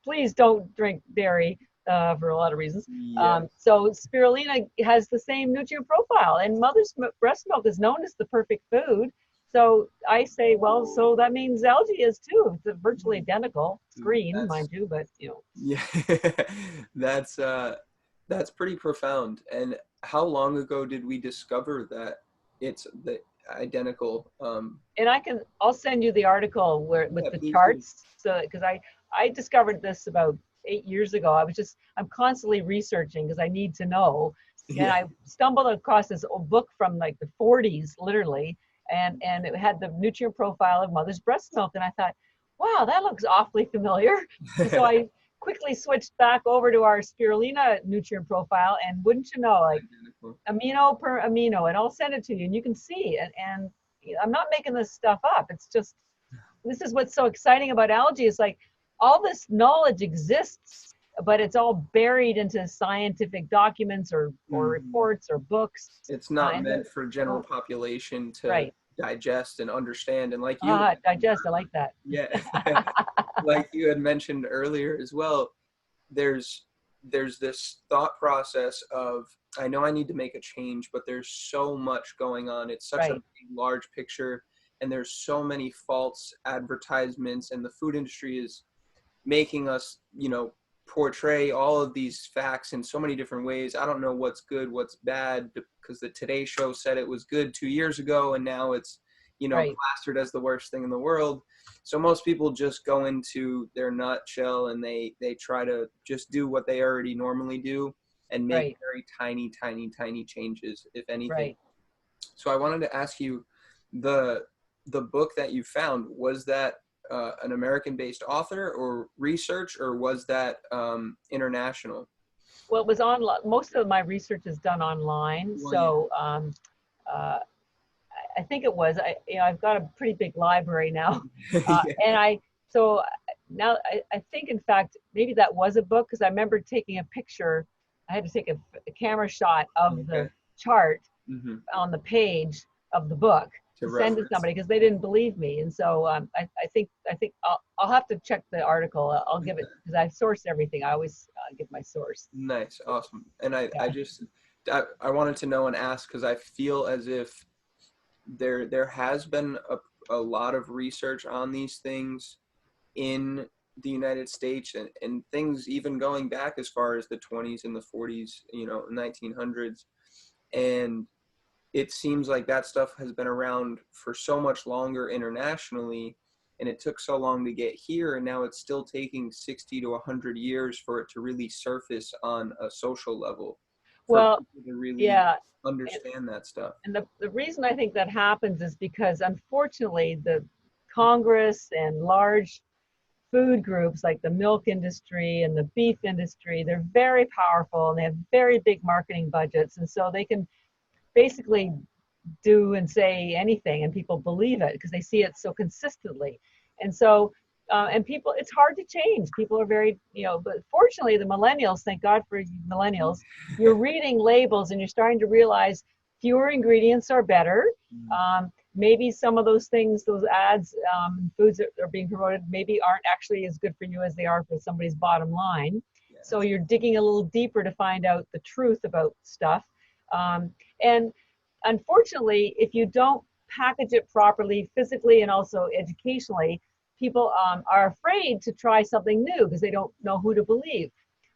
A: please don't drink dairy for a lot of reasons. So spirulina has the same nutrient profile, and mother's breast milk is known as the perfect food. So I say, well, so that means algae is too. It's virtually identical. It's green, mind you, but
B: Yeah, that's pretty profound. And how long ago did we discover that it's the identical?
A: And I'll send you the article with the charts. So because I discovered this about 8 years ago. I'm constantly researching because I need to know. And I stumbled across this old book from like the 40s, literally. And it had the nutrient profile of mother's breast milk. And I thought, wow, that looks awfully familiar. So I quickly switched back over to our spirulina nutrient profile. And wouldn't you know, like amino per amino, and I'll send it to you and you can see. And I'm not making this stuff up. It's just, this is what's so exciting about algae. It's like all this knowledge exists, but it's all buried into scientific documents or reports or books.
B: It's not meant for general population to digest and understand. And like you
A: digest, I like that.
B: Yeah. Like you had mentioned earlier as well, there's there's this thought process of, I know I need to make a change, but there's so much going on. It's such a
A: Right.
B: big, large picture, and there's so many false advertisements, and the food industry is making us, portray all of these facts in so many different ways. I don't know what's good, what's bad, because the Today Show said it was good 2 years ago, and now it's,
A: Right.
B: plastered as the worst thing in the world. So most people just go into their nutshell and they try to just do what they already normally do and make
A: Right.
B: very tiny, tiny, tiny changes, if anything.
A: Right.
B: So I wanted to ask you, the book that you found, was that an American-based author or research, or was that international?
A: Well, it was online. Most of my research is done online.
B: Well, yeah.
A: So uh, I think it was. I've got a pretty big library now,
B: Yeah.
A: and so now I think, in fact, maybe that was a book, because I remember taking a picture. I had to take a camera shot of the chart
B: Mm-hmm.
A: on the page of the book to send to somebody, because they didn't believe me. And so I think I'll have to check the article. I'll give it, because I've sourced everything. I always give my source.
B: Nice, awesome. And I
A: Yeah.
B: I wanted to know and ask, because I feel as if there has been a lot of research on these things in the United States, and things even going back as far as the 20s and the 40s, 1900s. And it seems like that stuff has been around for so much longer internationally, and it took so long to get here, and now it's still taking 60 to 100 years for it to really surface on a social level, for
A: Well,
B: people to really
A: yeah.
B: understand that stuff.
A: And the reason I think that happens is because, unfortunately, the Congress and large food groups like the milk industry and the beef industry, they're very powerful and they have very big marketing budgets. And so they can basically do and say anything and people believe it because they see it so consistently. And so, and people, it's hard to change. People are very, but fortunately the millennials, thank God for you millennials, you're reading labels and you're starting to realize fewer ingredients are better. Maybe some of those things, those ads, foods that are being promoted, maybe aren't actually as good for you as they are for somebody's bottom line. Yes. So you're digging a little deeper to find out the truth about stuff. And unfortunately, if you don't package it properly, physically and also educationally, people are afraid to try something new because they don't know who to believe.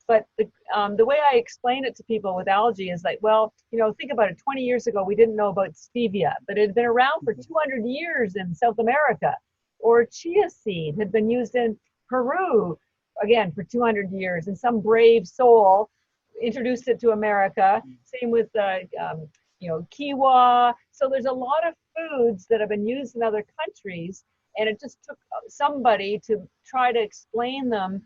A: But the way I explain it to people with algae is like, well, think about it. 20 years ago, we didn't know about stevia, but it had been around for 200 years in South America. Or chia seed had been used in Peru, again, for 200 years. And some brave soul introduced it to America. Same with quinoa. So there's a lot of foods that have been used in other countries, and it just took somebody to try to explain them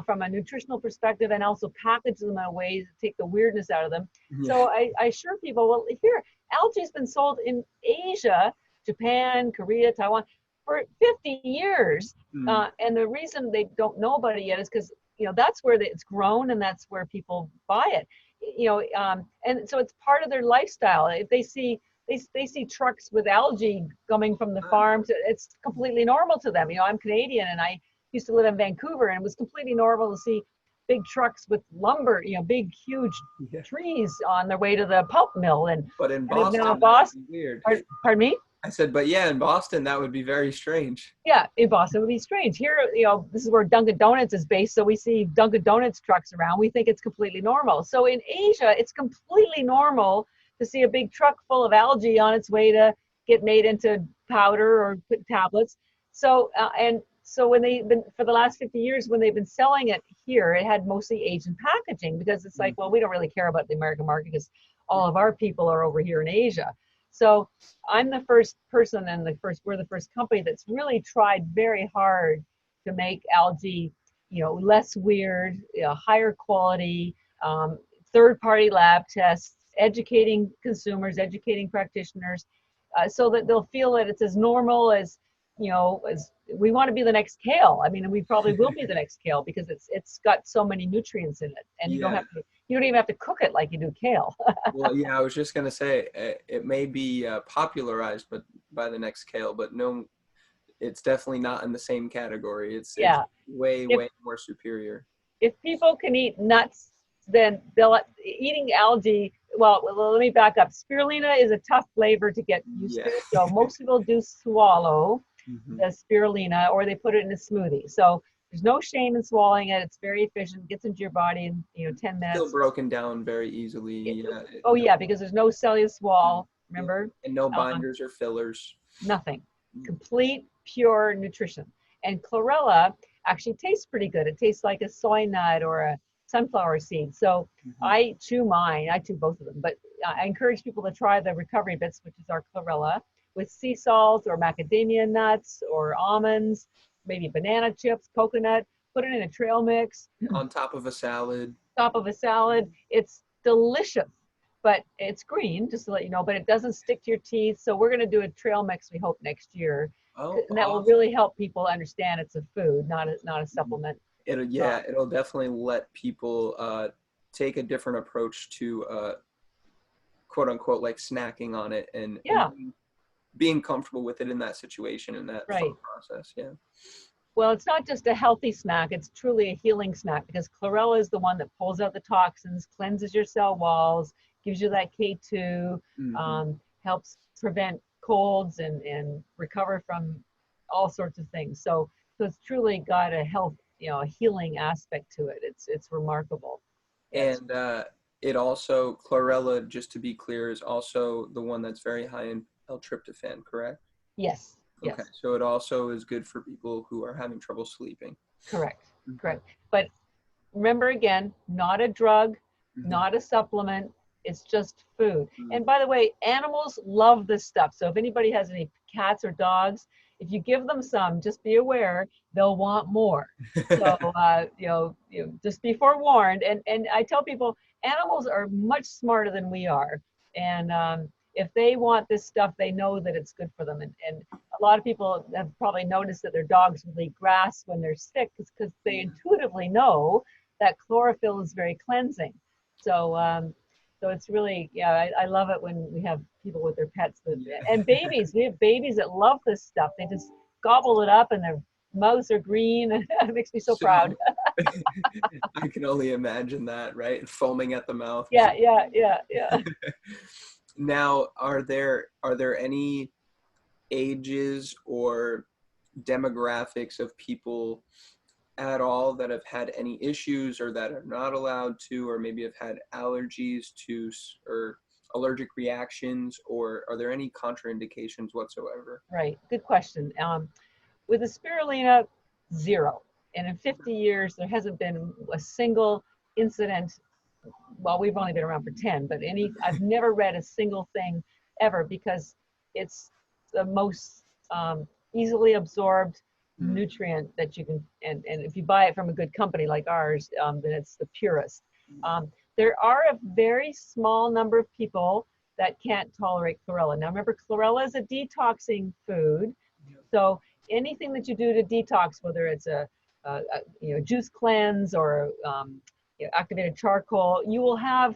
A: from a nutritional perspective and also package them in a way to take the weirdness out of them. Yeah. So I assure people, well, here, algae's been sold in Asia, Japan, Korea, Taiwan for 50 years. And the reason they don't know about it yet is because, that's where it's grown and that's where people buy it. And so it's part of their lifestyle. If they see trucks with algae coming from the farm, it's completely normal to them. I'm Canadian and I used to live in Vancouver, and it was completely normal to see big trucks with lumber, big, huge trees on their way to the pulp mill.
B: But in Boston,
A: now Boston,
B: weird.
A: Pardon me?
B: I said, but yeah, in Boston, that would be very strange.
A: Yeah, in Boston, it would be strange. Here, this is where Dunkin' Donuts is based, so we see Dunkin' Donuts trucks around. We think it's completely normal. So in Asia, it's completely normal to see a big truck full of algae on its way to get made into powder or tablets. So, So when they've been, for the last 50 years, when they've been selling it here, it had mostly Asian packaging because it's like, well, we don't really care about the American market because all of our people are over here in Asia. So I'm the first person and we're the first company that's really tried very hard to make algae, less weird, higher quality, third-party lab tests, educating consumers, educating practitioners, so that they'll feel that it's as normal as we want to be the next kale. I mean, we probably will be the next kale because it's got so many nutrients in it, and you don't even have to cook it like you do kale.
B: Well, yeah, I was just gonna say it may be popularized, but by the next kale, but no, it's definitely not in the same category. It's way more superior.
A: If people can eat nuts then they'll eating algae. Well, let me back up. Spirulina is a tough flavor to get used to. So most people do swallow the spirulina, or they put it in a smoothie. So there's no shame in swallowing it. It's very efficient. Gets into your body in 10 minutes.
B: Still broken down very easily.
A: Because there's no cellulose wall. Remember?
B: And no binders or fillers.
A: Nothing. Complete pure nutrition. And chlorella actually tastes pretty good. It tastes like a soy nut or a sunflower seed. So I chew mine. I chew both of them. But I encourage people to try the recovery bits, which is our chlorella, with sea salt or macadamia nuts or almonds, maybe banana chips, coconut. Put it in a trail mix.
B: On top of a salad.
A: It's delicious. But it's green, just to let you know, but it doesn't stick to your teeth. So we're going to do a trail mix, we hope, next year. And that will really help people understand it's a food, not a supplement.
B: It'll definitely let people take a different approach to quote unquote like snacking on it and being comfortable with it in that situation and that thought process. Yeah.
A: Well, it's not just a healthy snack, it's truly a healing snack, because chlorella is the one that pulls out the toxins, cleanses your cell walls, gives you that K2, helps prevent colds and recover from all sorts of things. So it's truly got a health, a healing aspect to it. It's remarkable.
B: And it also, chlorella, just to be clear, is also the one that's very high in L-tryptophan, correct?
A: Yes.
B: Okay, so it also is good for people who are having trouble sleeping.
A: Correct. But remember again, not a drug, not a supplement. It's just food. And by the way, animals love this stuff. So if anybody has any cats or dogs, if you give them some, just be aware they'll want more. So just be forewarned. And I tell people, animals are much smarter than we are. And if they want this stuff, they know that it's good for them. And a lot of people have probably noticed that their dogs will eat grass when they're sick, because they intuitively know that chlorophyll is very cleansing. So it's really, I love it when we have people with their pets and babies. We have babies that love this stuff. They just gobble it up and their mouths are green. It makes me so proud.
B: I can only imagine that, right? Foaming at the mouth.
A: Yeah.
B: Now, are there any ages or demographics of people at all that have had any issues or that are not allowed to, or maybe have had allergies to or allergic reactions, or are there any contraindications whatsoever?
A: Right. Good question. With the spirulina, 0. And in 50 years, there hasn't been a single incident. Well, we've only been around for 10, but I've never read a single thing ever, because it's the most easily absorbed nutrient that you can, and if you buy it from a good company like ours, then it's the purest. There are a very small number of people that can't tolerate chlorella. Now remember, chlorella is a detoxing food. So anything that you do to detox, whether it's a juice cleanse or activated charcoal, you will have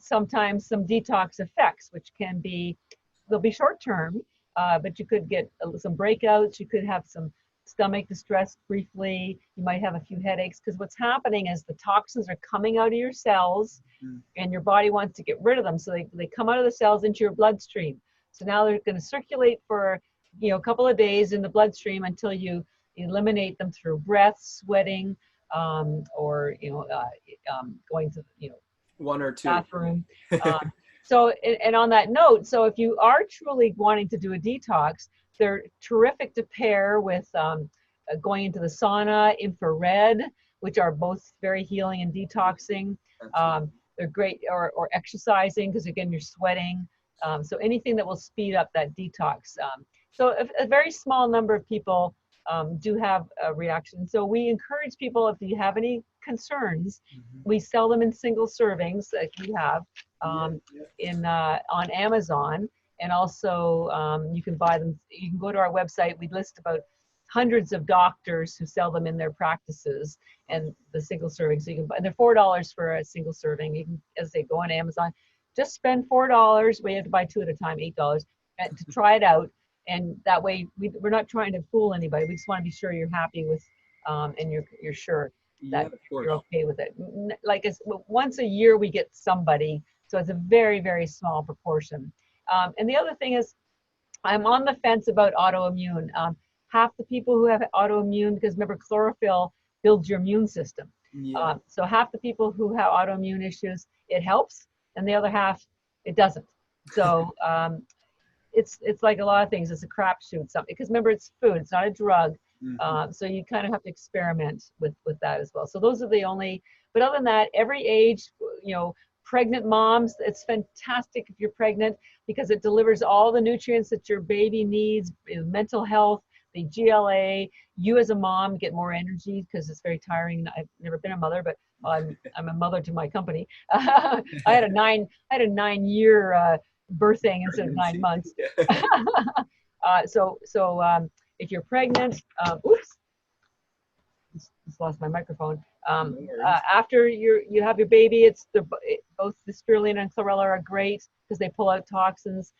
A: sometimes some detox effects, which they'll be short term, but you could get some breakouts. You could have some stomach distress briefly. You might have a few headaches, because what's happening is the toxins are coming out of your cells and your body wants to get rid of them. So they come out of the cells into your bloodstream. So now they're going to circulate for a couple of days in the bloodstream until you eliminate them through breath, sweating, or going to
B: one or two
A: bathroom. So and on that note, so if you are truly wanting to do a detox, they're terrific to pair with going into the sauna, infrared, which are both very healing and detoxing. They're great, or exercising, because again, you're sweating. So anything that will speed up that detox. So a very small number of people do have a reaction. So we encourage people, if you have any concerns, we sell them in single servings that we have on Amazon. And also you can buy them. You can go to our website. We list about hundreds of doctors who sell them in their practices, and the single serving. So you can buy, they're $4 for a single serving. You can, as they go on Amazon, just spend $4. We have to buy 2 at a time, $8, to try it out. And that way, we're not trying to fool anybody. We just want to be sure you're happy with, and you're sure.
B: Yeah,
A: that
B: of course.
A: you're okay with it. Like it's once a year we get somebody, so it's a very, very small proportion. And the other thing is, I'm on the fence about autoimmune. Half the people who have autoimmune, because remember, chlorophyll builds your immune system.
B: Yeah.
A: So half the people who have autoimmune issues, it helps, and the other half, it doesn't. So it's like a lot of things. It's a crapshoot. Something because remember, it's food. It's not a drug. So you kind of have to experiment with that as well. So those are the only. But other than that, every age, pregnant moms, it's fantastic if you're pregnant because it delivers all the nutrients that your baby needs, mental health, the GLA. You as a mom get more energy because it's very tiring. I've never been a mother, but I'm a mother to my company. I had a 9-year birthing instead of 9 months. So if you're pregnant, oops, just lost my microphone. After you have your baby, both the spirulina and chlorella are great because they pull out toxins.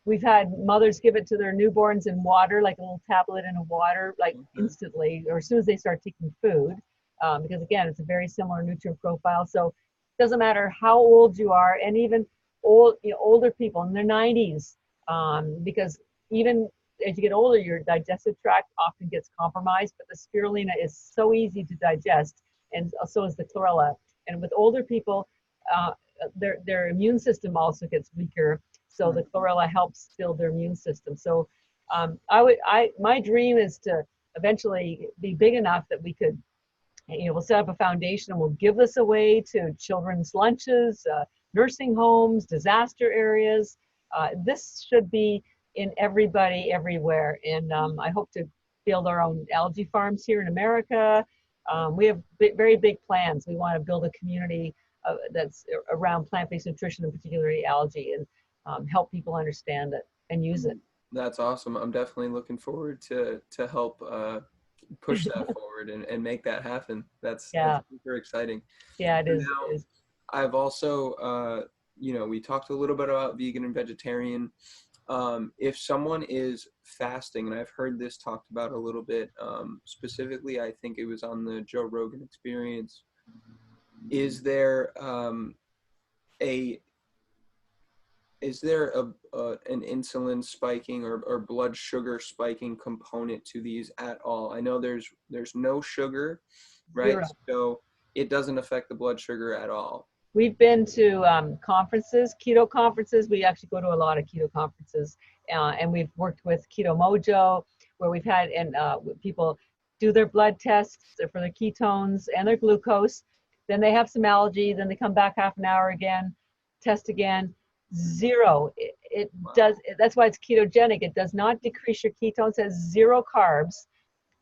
A: We've had mothers give it to their newborns in water, like a little tablet in a water, like instantly, or as soon as they start taking food, because again, it's a very similar nutrient profile. So it doesn't matter how old you are, and even older people in their 90s, because even as you get older, your digestive tract often gets compromised, but the spirulina is so easy to digest, and so is the chlorella. And with older people, their immune system also gets weaker, so the chlorella helps build their immune system. So my dream is to eventually be big enough that we could, we'll set up a foundation and we'll give this away to children's lunches, nursing homes, disaster areas. This should be in everybody everywhere. And I hope to build our own algae farms here in America. We have very big plans. We want to build a community that's around plant-based nutrition, and particularly algae, and help people understand it and use it.
B: That's awesome. I'm definitely looking forward to help push that forward and make that happen. That's super exciting.
A: Yeah, it is.
B: Now, I've also, we talked a little bit about vegan and vegetarian. If someone is fasting, and I've heard this talked about a little bit, specifically, I think it was on the Joe Rogan Experience. Is there an insulin spiking or blood sugar spiking component to these at all? I know there's no sugar, right?
A: Zero.
B: So it doesn't affect the blood sugar at all.
A: We've been to conferences, keto conferences. We actually go to a lot of keto conferences, and we've worked with Keto Mojo, where we've had people do their blood tests for their ketones and their glucose. Then they have some algae. Then they come back half an hour again, test again. Zero. It does. That's why it's ketogenic. It does not decrease your ketones. It has zero carbs,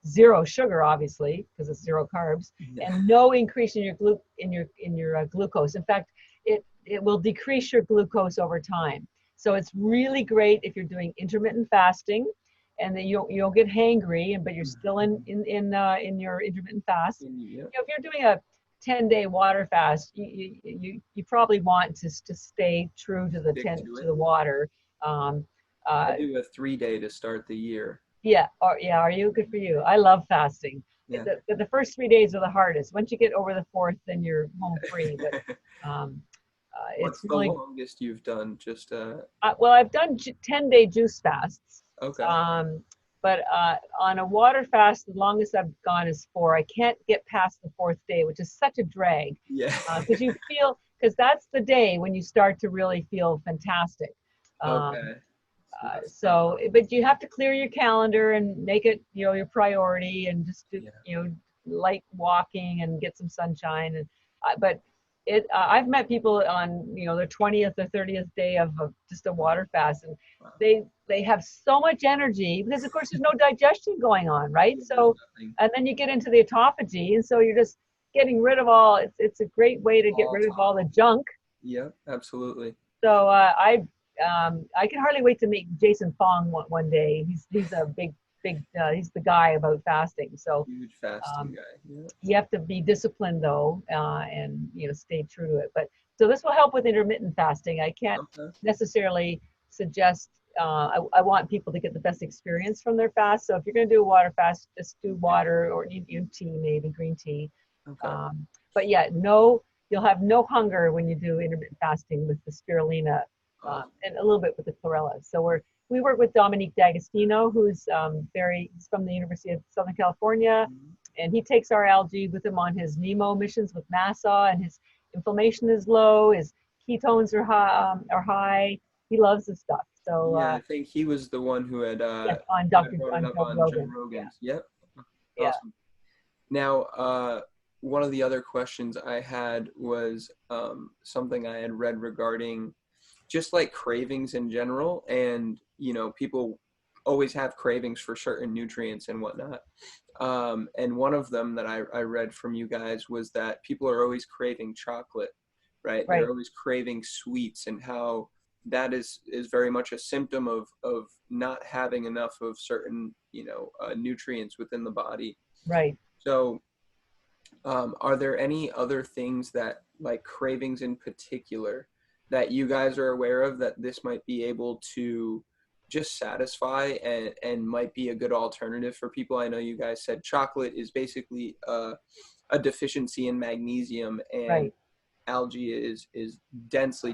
A: zero sugar, obviously, because it's zero carbs, and no increase in your glucose. In fact, it will decrease your glucose over time. So it's really great if you're doing intermittent fasting, and then you don't get hangry, but you're still in your intermittent fast. If you're doing a 10-day water fast, you probably want to stay true to the water.
B: I do a 3-day to start the year.
A: Are you? Good for you. I love fasting.
B: Yeah.
A: The first 3 days are the hardest. Once you get over the fourth, then you're home free. But
B: What's the longest you've done? Just
A: well, I've done 10-day juice fasts.
B: Okay.
A: But on a water fast, the longest I've gone is 4. I can't get past the 4th day, which is such a drag.
B: Yeah.
A: Because that's the day when you start to really feel fantastic.
B: Okay.
A: But you have to clear your calendar and make it, your priority, and just do, light walking and get some sunshine. And I've met people on, their 20th or 30th day of just a water fast, and they have so much energy because, of course, there's no digestion going on, right? So, and then you get into the autophagy, and so you're just getting rid of all. It's a great way to get rid of all the junk.
B: Yeah, absolutely.
A: So I can hardly wait to meet Jason Fong one day. He's a big he's the guy about fasting. So
B: huge fasting guy. Yeah.
A: You have to be disciplined though, and stay true to it. But so this will help with intermittent fasting. I can't necessarily suggest. I want people to get the best experience from their fast. So if you're going to do a water fast, just do water or tea, maybe green tea.
B: Okay.
A: But yeah, no, you'll have no hunger when you do intermittent fasting with the spirulina,
B: Awesome.
A: and a little bit with the chlorella. So we work with Dominique D'Agostino, who's he's from the University of Southern California,
B: Mhm.
A: and he takes our algae with him on his Nemo missions with NASA, and his inflammation is low, his ketones are high. He loves the stuff. So
B: Yeah, I think he was the one who had
A: yes,
B: brought it
A: on
B: up
A: Joe
B: on Joe
A: Rogan. Yeah,
B: Rogan's. Yep.
A: yeah,
B: Awesome. Now, one of the other questions I had was something I had read regarding just like cravings in general. And, people always have cravings for certain nutrients and whatnot. And one of them that I read from you guys was that people are always craving chocolate, right? They're
A: right,
B: always craving sweets, and how that is very much a symptom of not having enough of certain, nutrients within the body.
A: right.
B: So, are there any other things that, like cravings in particular, that you guys are aware of that this might be able to just satisfy and might be a good alternative for people? I know you guys said chocolate is basically a deficiency in magnesium, and
A: Right.
B: algae is densely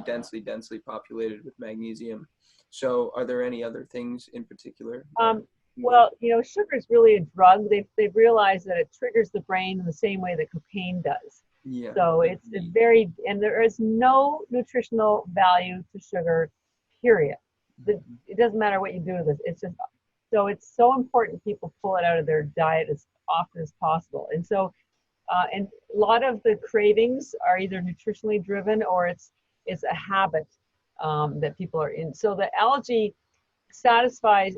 B: populated with magnesium. So, are there any other things in particular that
A: Um,
B: you guys?
A: well, sugar is really a drug. They've realized that it triggers the brain in the same way that cocaine does.
B: Yeah,
A: So
B: that's
A: it's
B: neat.
A: very, and there is no nutritional value to sugar, period.
B: Mhm.
A: It doesn't matter what you do with it. It's just, so it's so important people pull it out of their diet as often as possible. And a lot of the cravings are either nutritionally driven or it's a habit that people are in. So the algae satisfies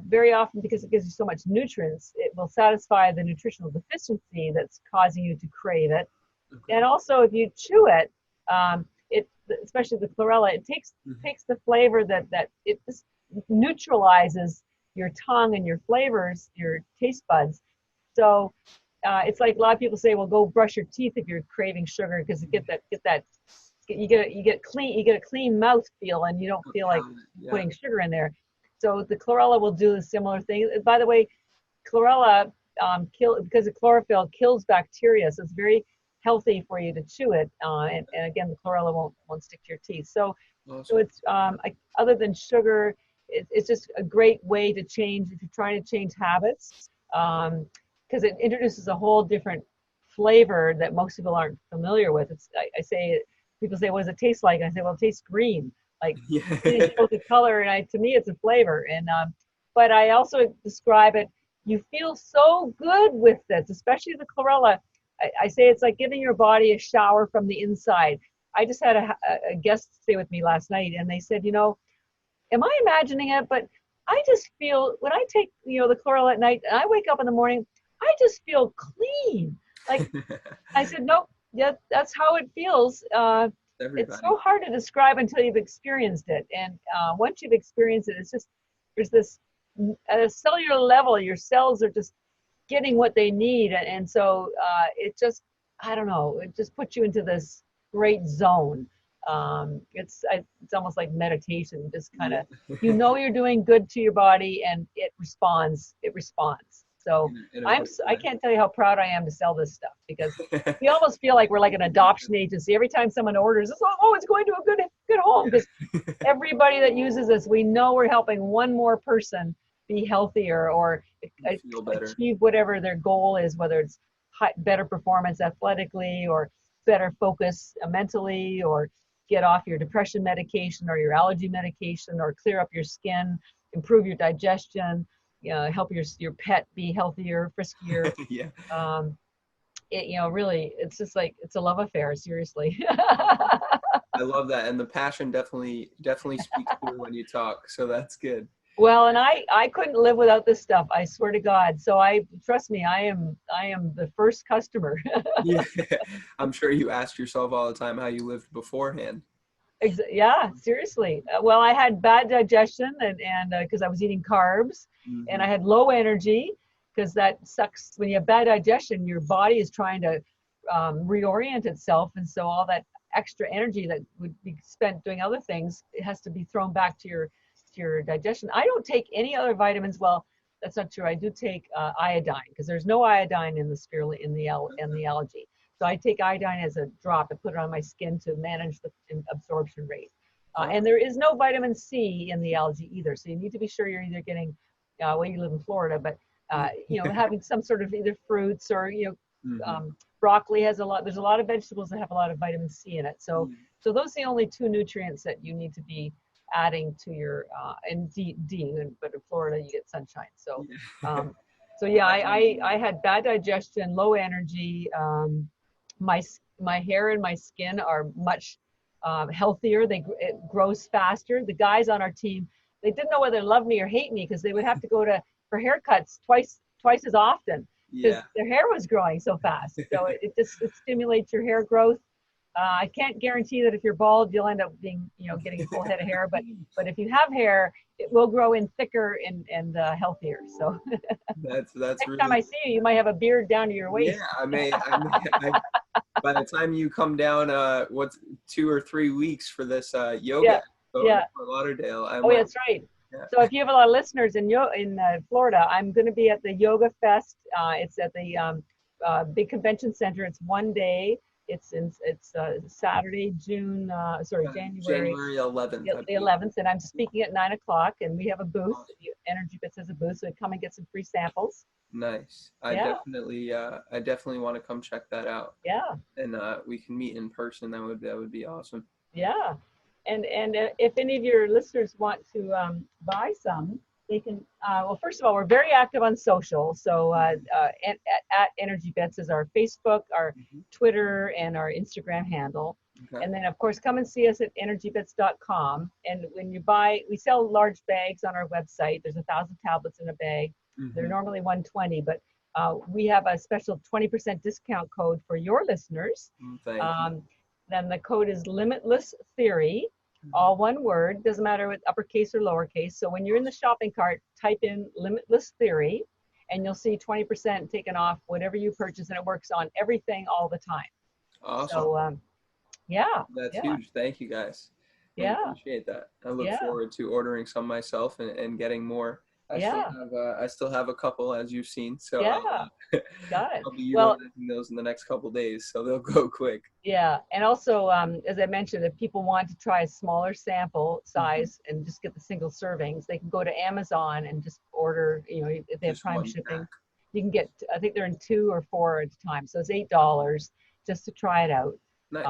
A: very often, because it gives you so much nutrients, it will satisfy the nutritional deficiency that's causing you to crave it.
B: Okay.
A: And also, if you chew it, it especially the chlorella, it
B: Mhm.
A: takes the flavor that it just neutralizes your tongue and your flavors, your taste buds. So it's like a lot of people say, well, go brush your teeth if you're craving sugar, because you get a clean mouth feel, and you don't feel like
B: Yeah.
A: putting sugar in there. So the chlorella will do a similar thing. By the way, chlorella because the chlorophyll kills bacteria, so it's very healthy for you to chew it. And again, the chlorella won't stick to your teeth. So
B: Awesome.
A: it's other than sugar, it's just a great way to change if you're trying to change habits, because it introduces a whole different flavor that most people aren't familiar with. I say, people say, what does it taste like? I say, well, it tastes green. Like, green is
B: Yeah.
A: both a color, and to me, it's a flavor. But I also describe it. You feel so good with this, especially the chlorella. I say it's like giving your body a shower from the inside. I just had a guest stay with me last night, and they said, am I imagining it? But I just feel when I take, the chlorella at night, and I wake up in the morning, I just feel clean. Like, I said, nope, yeah, that's how it feels. It's so
B: Everybody.
A: hard to describe until you've experienced it. And once you've experienced it, it's just, there's this, at a cellular level, your cells are just getting what they need. And so it just, I don't know, it just puts you into this great zone. It's almost like meditation, just kind
B: Yeah.
A: of, you're doing good to your body, and it responds. So
B: In a great
A: I
B: way.
A: can't tell you how proud I am to sell this stuff, because we almost feel like we're like an adoption agency. Every time someone orders this, it's going to a good home, because
B: Yeah.
A: everybody that uses this, we know we're helping one more person be healthier, or
B: Feel better.
A: achieve whatever their goal is, whether it's better performance athletically, or better focus mentally, or get off your depression medication or your allergy medication, or clear up your skin, improve your digestion, help your pet be healthier, friskier.
B: Yeah.
A: Um, really, it's just like, it's a love affair, seriously.
B: Awesome. I love that, and the passion definitely speaks through when you talk. So that's good.
A: Well, and I couldn't live without this stuff. I swear to God. So trust me, I am the first customer.
B: Yeah. I'm sure you ask yourself all the time how you lived beforehand.
A: Yeah, seriously. Well, I had bad digestion, and because I was eating carbs, and I
B: Hmm.
A: had low energy, because that sucks. When you have bad digestion, your body is trying to reorient itself, and so all that extra energy that would be spent doing other things, it has to be thrown back to your digestion. I don't take any other vitamins. Well, that's not true. I do take iodine, because there's no iodine in the spirulina, in the algae. So I take iodine as a drop and put it on my skin to manage the absorption rate. And there is no vitamin C in the algae either. So you need to be sure you're either getting, well, you live in Florida, but, having some sort of either fruits or, broccoli has there's a lot of vegetables that have a lot of vitamin C in it. So those are the only two nutrients that you need to be adding to your, and D, but in Florida you get sunshine. So, I had bad digestion, low energy. My hair and my skin are much healthier. It grows faster. The guys on our team, they didn't know whether to love me or hate me because they would have to go for haircuts twice as often because their hair was growing so fast. So it stimulates your hair growth. I can't guarantee that if you're bald, you'll end up getting a full head of hair, but if you have hair, it will grow in thicker and healthier. So
B: that's
A: next
B: really...
A: time I see you, you might have a beard down to your waist.
B: Yeah, I may by the time you come down, 2 or 3 weeks for this yoga in Fort Lauderdale.
A: That's right. Yeah. So if you have a lot of listeners in Florida, I'm going to be at the Yoga Fest. It's at the big convention center. It's one day. It's Saturday, January
B: 11th.
A: The 11th, and I'm speaking at 9:00, and we have a booth. Energy Bits has a booth, so come and get some free samples.
B: Nice. I definitely want to come check that out.
A: Yeah. And
B: we can meet in person. That would be awesome.
A: Yeah. And if any of your listeners want to buy some, they can. Well, first of all, we're very active on social. So at Energy Bits is our Facebook, our Twitter, and our Instagram handle. Okay. And then, of course, come and see us at energybits.com. And when you buy, we sell large bags on our website. There's 1,000 tablets in a bag. They're normally $120, but we have a special 20% discount code for your listeners.
B: Thank you.
A: Then the code is Limitless Theory, all one word. Doesn't matter with uppercase or lowercase. So when you're in the shopping cart, type in Limitless Theory, and you'll see 20% taken off whatever you purchase, and it works on everything all the time.
B: Awesome.
A: So,
B: That's huge. Thank you, guys. I appreciate that. I look forward to ordering some myself and getting more. I still have a couple, as you've seen. So
A: got it.
B: I'll be utilizing those in the next couple of days, so they'll go quick.
A: Yeah, and also, as I mentioned, if people want to try a smaller sample size and just get the single servings, they can go to Amazon and just order. If they have Prime shipping, pack. You can get. I think they're in 2 or 4 at a time, so it's $8 just to try it out.
B: Nice.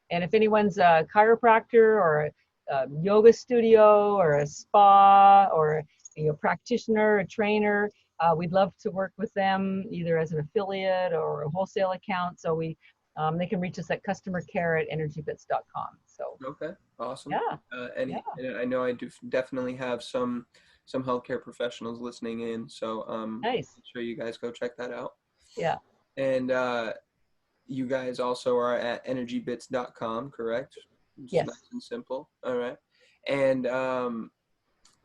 A: And if anyone's a chiropractor or a yoga studio or a spa or practitioner, a trainer, we'd love to work with them either as an affiliate or a wholesale account. So they can reach us at customercare@energybits.com. So
B: okay, awesome.
A: Yeah.
B: And I know I do definitely have some healthcare professionals listening in. So
A: nice.
B: Make sure you guys go check that out.
A: Yeah.
B: And you guys also are at energybits.com, correct?
A: Yes.
B: Nice and simple. All right. And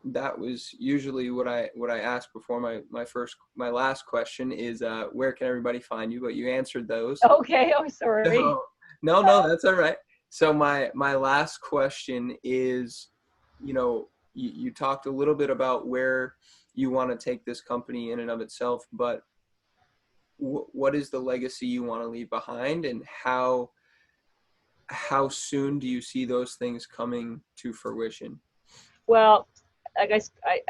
B: that was usually what I asked before my last question is where can everybody find you? But you answered those.
A: Okay. Oh, sorry.
B: No, that's all right. So my last question is, you talked a little bit about where you want to take this company in and of itself, but what is the legacy you want to leave behind, and how soon do you see those things coming to fruition?
A: Well, like I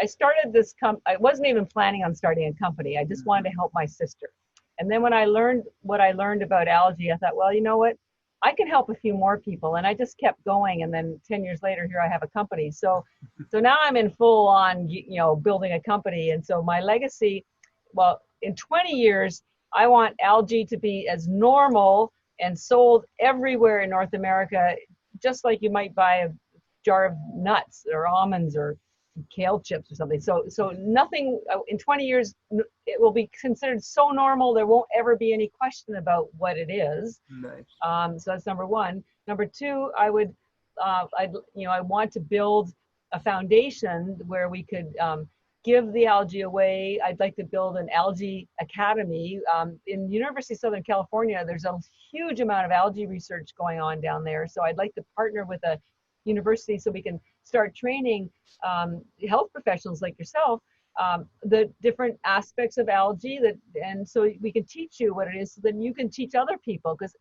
A: started this I wasn't even planning on starting a company. I just wanted to help my sister. And then when I learned what I learned about algae, I thought, well, you know what? I can help a few more people. And I just kept going. And then 10 years later, here I have a company. So now I'm in full on, building a company. And so my legacy, well, in 20 years, I want algae to be as normal and sold everywhere in North America, just like you might buy a jar of nuts or almonds or kale chips or something. So nothing in 20 years, it will be considered so normal. There won't ever be any question about what it is.
B: Nice.
A: So that's number one. Number two, I want to build a foundation where we could give the algae away. I'd like to build an algae academy. In University of Southern California, there's a huge amount of algae research going on down there. So I'd like to partner with a university so we can start training health professionals like yourself the different aspects of algae, and so we can teach you what it is, so then you can teach other people, because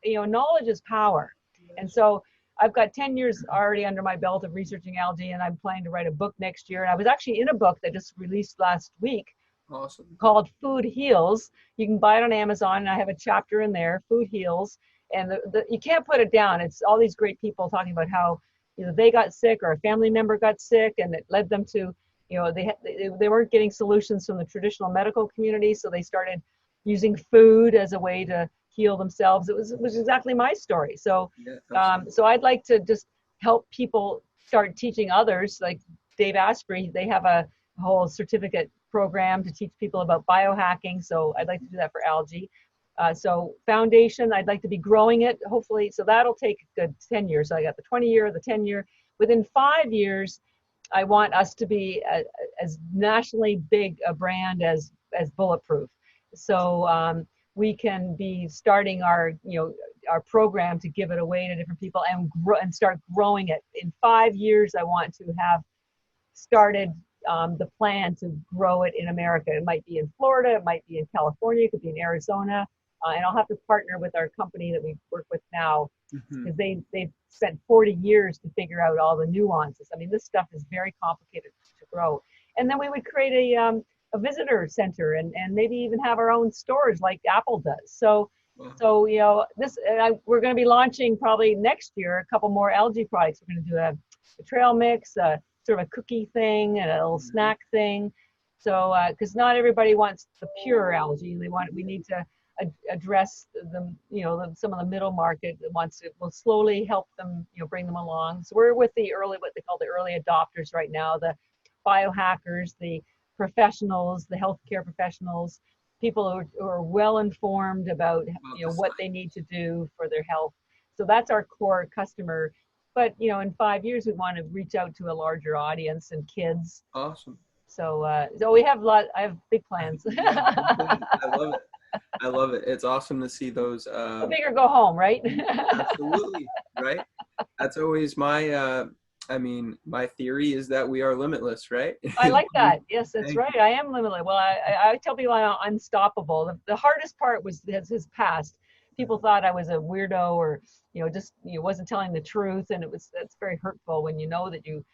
A: knowledge is power. And so I've got 10 years already under my belt of researching algae, and I'm planning to write a book next year. And I was actually in a book that just released last week.
B: Awesome.
A: Called Food Heals. You can buy it on Amazon, and I have a chapter in there, Food Heals. And you can't put it down. It's all these great people talking about how they got sick, or a family member got sick, and it led them to, they weren't getting solutions from the traditional medical community, so they started using food as a way to heal themselves. It was exactly my story. So so I'd like to just help people start teaching others. Like Dave Asprey, they have a whole certificate program to teach people about biohacking. So I'd like to do that for algae. So foundation, I'd like to be growing it, hopefully. So that'll take a good 10 years. So I got the 20-year, the 10-year. Within 5 years, I want us to be as nationally big a brand as Bulletproof. So we can be starting our program to give it away to different people and start growing it. In 5 years, I want to have started the plan to grow it in America. It might be in Florida, it might be in California, it could be in Arizona, and I'll have to partner with our company that we work with now, because they've spent 40 years to figure out all the nuances. I mean, this stuff is very complicated to grow. And then we would create a visitor center, and maybe even have our own stores like Apple does. So we're going to be launching probably next year a couple more algae products. We're going to do a trail mix, sort of a cookie thing, and a little snack thing. So because not everybody wants the pure algae, we need to address some of the middle market that will slowly help them, bring them along. So we're with what they call the early adopters right now, the biohackers, the professionals, the healthcare professionals, people who are well informed about what they need to do for their health. So that's our core customer. But in 5 years, we want to reach out to a larger audience and kids.
B: Awesome.
A: So we have I have big plans.
B: I love it. It's awesome to see those.
A: Go big or go home, right?
B: Absolutely, right? That's always my theory is that we are limitless, right?
A: I like that. Yes, that's right. I am limitless. Well, I tell people I'm unstoppable. The hardest part was his past. People thought I was a weirdo, or just wasn't telling the truth, and that's very hurtful when you know that you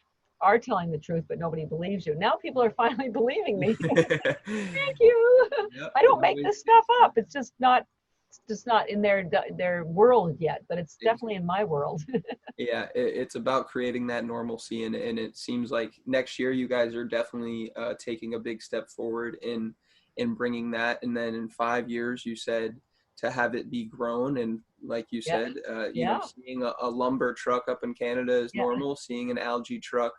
A: are telling the truth, but nobody believes you. Now people are finally believing me. Thank you. Yep, I don't make this stuff up. It's just not in their world yet, but it's definitely in my world.
B: Yeah, it's about creating that normalcy, and it seems like next year you guys are definitely taking a big step forward in bringing that, and then in 5 years you said to have it be grown, and like you said, seeing a lumber truck up in Canada is normal. Seeing an algae truck,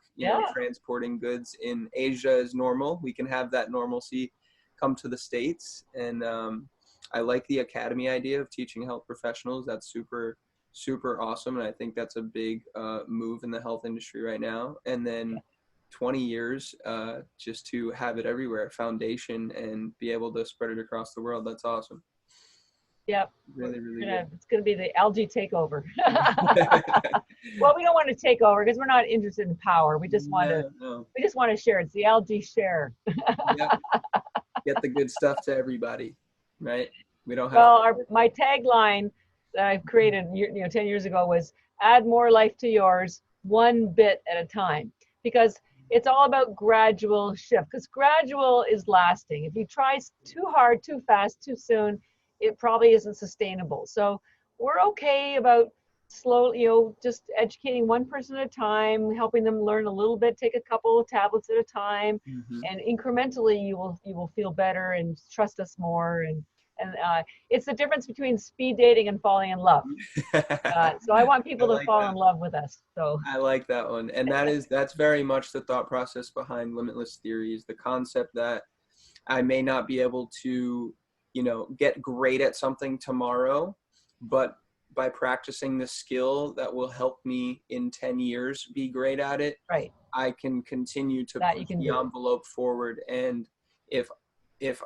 B: transporting goods in Asia is normal. We can have that normalcy come to the States, and I like the academy idea of teaching health professionals. That's super, super awesome, and I think that's a big move in the health industry right now. And then 20 years just to have it everywhere, foundation, and be able to spread it across the world. That's awesome.
A: Yep.
B: Really, really
A: it's going to be the algae takeover. Well, we don't want to take over because we're not interested in power. We just want to share. It's the algae share.
B: Yep. Get the good stuff to everybody, right? We don't have.
A: My tagline that I've created 10 years ago was add more life to yours, one bit at a time, because it's all about gradual shift, because gradual is lasting. If you try too hard, too fast, too soon, it probably isn't sustainable. So we're okay about slowly, just educating one person at a time, helping them learn a little bit, take a couple of tablets at a time, and incrementally you will feel better and trust us more. And it's the difference between speed dating and falling in love. So I want people to fall in love with us. So
B: I like that one, and that's very much the thought process behind Limitless Theory, is the concept that I may not be able to get great at something tomorrow, but by practicing the skill that will help me in 10 years be great at it,
A: right,
B: I can continue to push the envelope forward. And if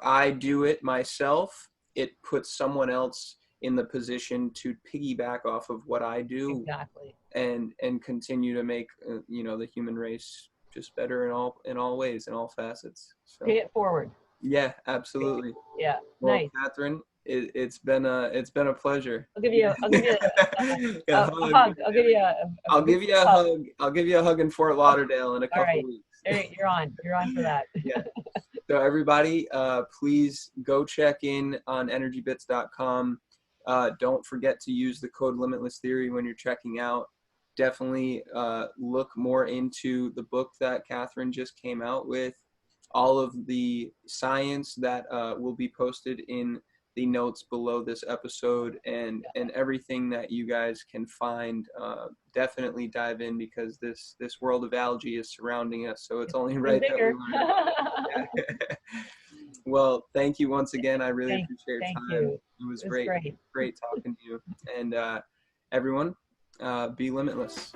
B: I do it myself, it puts someone else in the position to piggyback off of what I do,
A: exactly,
B: and continue to make the human race just better in all ways, in all facets. So
A: Pay it forward.
B: yeah, absolutely.
A: Yeah,
B: Well,
A: nice.
B: Catherine, it's been a pleasure.
A: I'll give you a hug. I'll give you
B: I'll give you a
A: hug.
B: hug. I'll give you a hug in Fort Lauderdale in a
A: All
B: couple
A: right.
B: weeks.
A: You're on for that.
B: Yeah. So everybody, please go check in on energybits.com. Don't forget to use the code Limitless Theory when you're checking out. Definitely look more into the book that Catherine just came out with. All of the science that will be posted in the notes below this episode, and everything that you guys can find. Definitely dive in, because this world of algae is surrounding us, so it's only right that we learn. Well, thank you once again. I really appreciate your time. It was great talking to you. And everyone, be limitless.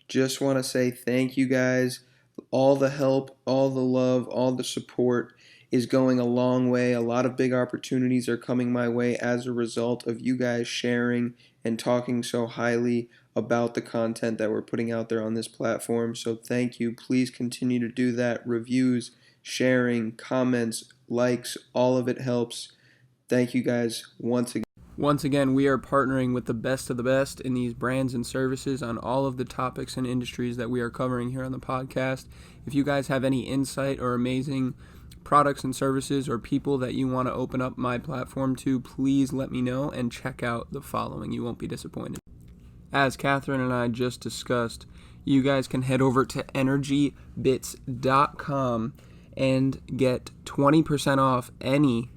B: Just want to say thank you guys. All the help, all the love, all the support is going a long way. A lot of big opportunities are coming my way as a result of you guys sharing and talking so highly about the content that we're putting out there on this platform. So thank you. Please continue to do that. Reviews, sharing, comments, likes, all of it helps. Thank you guys once again. Once again, we are partnering with the best of the best in these brands and services on all of the topics and industries that we are covering here on the podcast. If you guys have any insight or amazing products and services or people that you want to open up my platform to, please let me know and check out the following. You won't be disappointed. As Catherine and I just discussed, you guys can head over to energybits.com and get 20% off any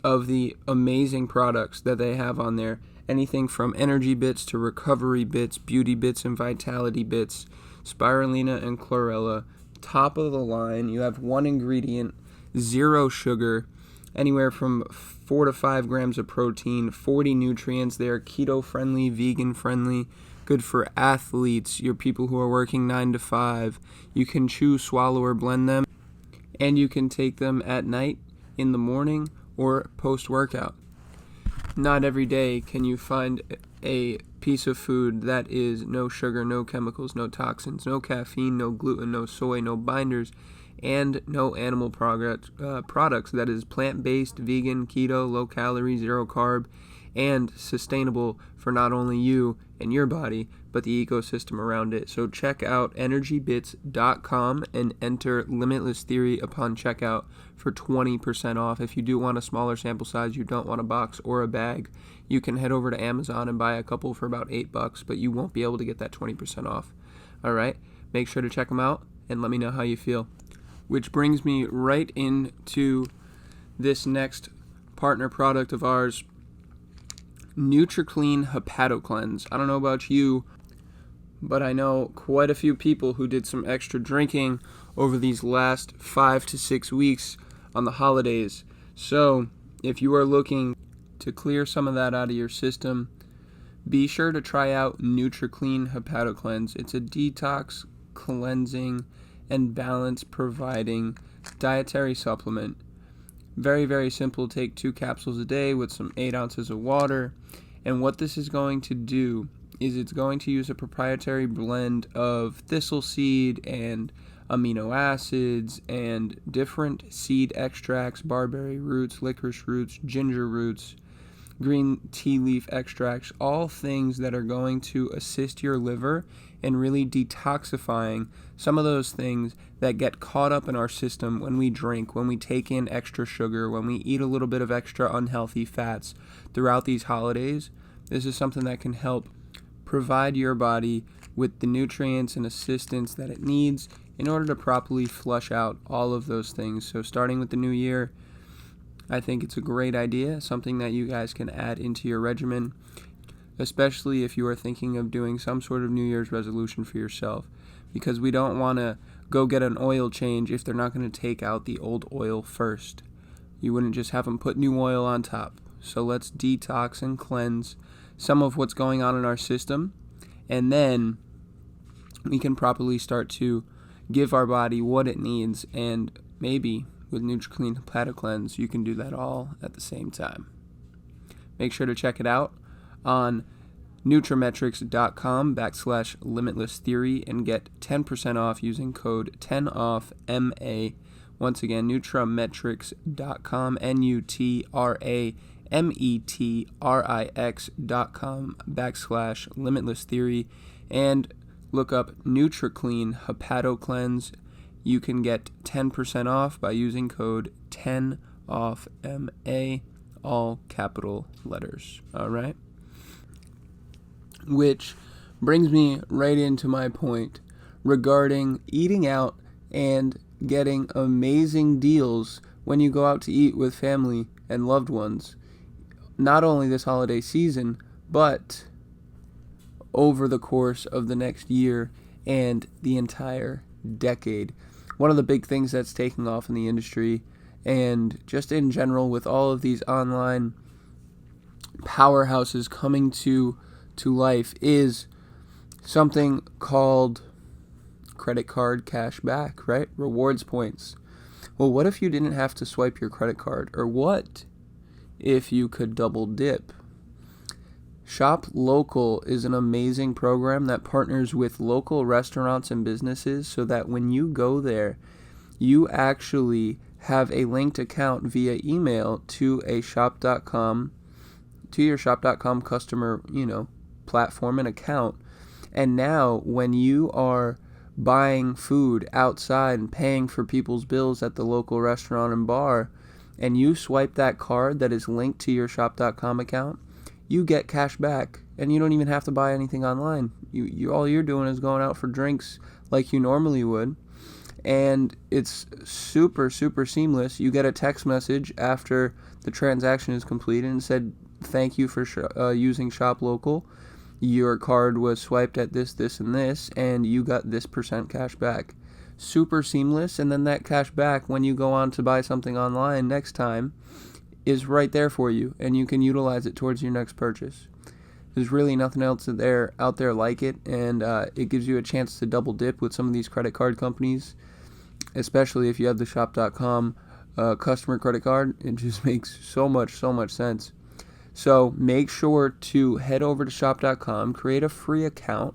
B: of the amazing products that they have on there. Anything from energy bits to recovery bits, beauty bits and vitality bits, spirulina and chlorella. Top of the line. You have one ingredient, 0 sugar, anywhere from 4 to 5 grams of protein, 40 nutrients. They are keto friendly, vegan friendly, good for athletes, your people who are working 9 to 5. You can chew, swallow, or blend them, and you can take them at night, in the morning, or post-workout. Not every day can you find a piece of food that is no sugar, no chemicals, no toxins, no caffeine, no gluten, no soy, no binders, and no animal products that is plant-based, vegan, keto, low-calorie, zero-carb, and sustainable for not only you and your body, but the ecosystem around it. So check out energybits.com and enter Limitless Theory upon checkout for 20% off. If you do want a smaller sample size, you don't want a box or a bag, you can head over to Amazon and buy a couple for about $8, but you won't be able to get that 20% off. All right, make sure to check them out and let me know how you feel. Which brings me right into this next partner product of ours, NutriClean Hepato Cleanse. I don't know about you, but I know quite a few people who did some extra drinking over these last 5 to 6 weeks on the holidays. So if you are looking to clear some of that out of your system, be sure to try out NutriClean Hepato Cleanse. It's a detox, cleansing, and balance providing dietary supplement. Very, very simple. Take 2 capsules a day with some 8 ounces of water. And what this is going to do is it's going to use a proprietary blend of thistle seed and amino acids and different seed extracts, barberry roots, licorice roots, ginger roots, green tea leaf extracts, all things that are going to assist your liver in really detoxifying some of those things that get caught up in our system when we drink, when we take in extra sugar, when we eat a little bit of extra unhealthy fats throughout these holidays. This is something that can help provide your body with the nutrients and assistance that it needs in order to properly flush out all of those things. So starting with the new year, I think it's a great idea, something that you guys can add into your regimen, especially if you are thinking of doing some sort of New Year's resolution for yourself, because we don't want to go get an oil change if they're not going to take out the old oil first. You wouldn't just have them put new oil on top. So let's detox and cleanse some of what's going on in our system, and then we can properly start to give our body what it needs, and maybe with NutriClean Hepato Cleanse, you can do that all at the same time. make sure to check it out on nutrametrics.com/limitlesstheory and get 10% off using code 10OFFMA. Once again, nutrametrics.com, nutrametrics.com/limitlesstheory, and look up NutriClean Hepato Cleanse. You can get 10% off by using code 10OFFMA, all capital letters. All right? Which brings me right into my point regarding eating out and getting amazing deals when you go out to eat with family and loved ones, not only this holiday season, but over the course of the next year and the entire decade. One of the big things that's taking off in the industry and just in general with all of these online powerhouses coming to life is something called credit card cash back, right? Rewards points. Well, what if you didn't have to swipe your credit card? Or what if you could double dip? Shop Local is an amazing program that partners with local restaurants and businesses so that when you go there, you actually have a linked account via email to a shop.com, to your shop.com customer, platform and account. And now when you are buying food outside and paying for people's bills at the local restaurant and bar, and you swipe that card that is linked to your shop.com account, you get cash back, and you don't even have to buy anything online. You all you're doing is going out for drinks like you normally would, and it's super, super seamless. You get a text message after the transaction is completed and said, thank you for using Shop Local. Your card was swiped at this, and this, and you got this % cash back. Super seamless, and then that cash back, when you go on to buy something online next time, is right there for you, and you can utilize it towards your next purchase. There's really nothing else out there like it, and it gives you a chance to double dip with some of these credit card companies, especially if you have the shop.com customer credit card. It just makes so much sense. So make sure to head over to shop.com, create a free account,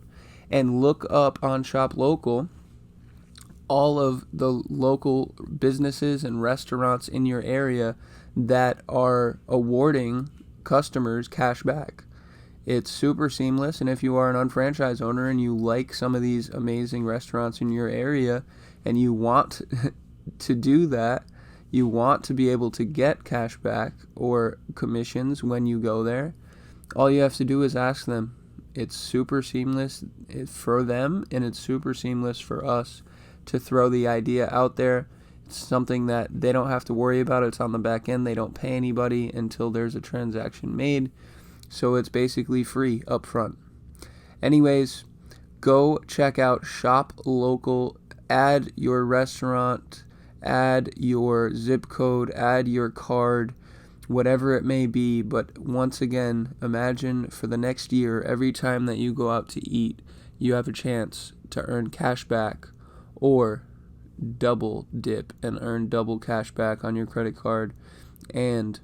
B: and look up on Shop Local all of the local businesses and restaurants in your area that are awarding customers cash back. It's super seamless, and if you are an unfranchised owner and you like some of these amazing restaurants in your area and you want to do that, you want to be able to get cash back or commissions when you go there, all you have to do is ask them. It's super seamless for them, and it's super seamless for us to throw the idea out there. It's something that they don't have to worry about. It's on the back end. They don't pay anybody until there's a transaction made. So it's basically free up front. Anyways, go check out Shop Local. Add your restaurant, add your zip code, add your card, whatever it may be. But once again, imagine for the next year, every time that you go out to eat, you have a chance to earn cash back or double dip and earn double cash back on your credit card and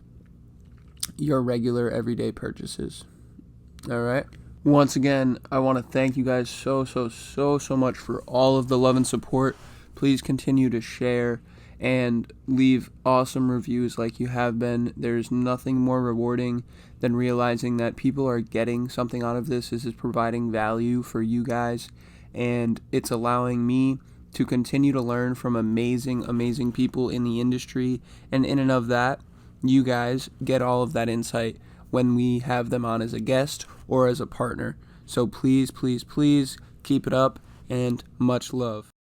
B: your regular everyday purchases. All right. Once again, I want to thank you guys so much for all of the love and support. Please continue to share and leave awesome reviews like you have been. There's nothing more rewarding than realizing that people are getting something out of this. This is providing value for you guys, and it's allowing me to continue to learn from amazing people in the industry. And in and of that, you guys get all of that insight when we have them on as a guest or as a partner. So please keep it up, and much love.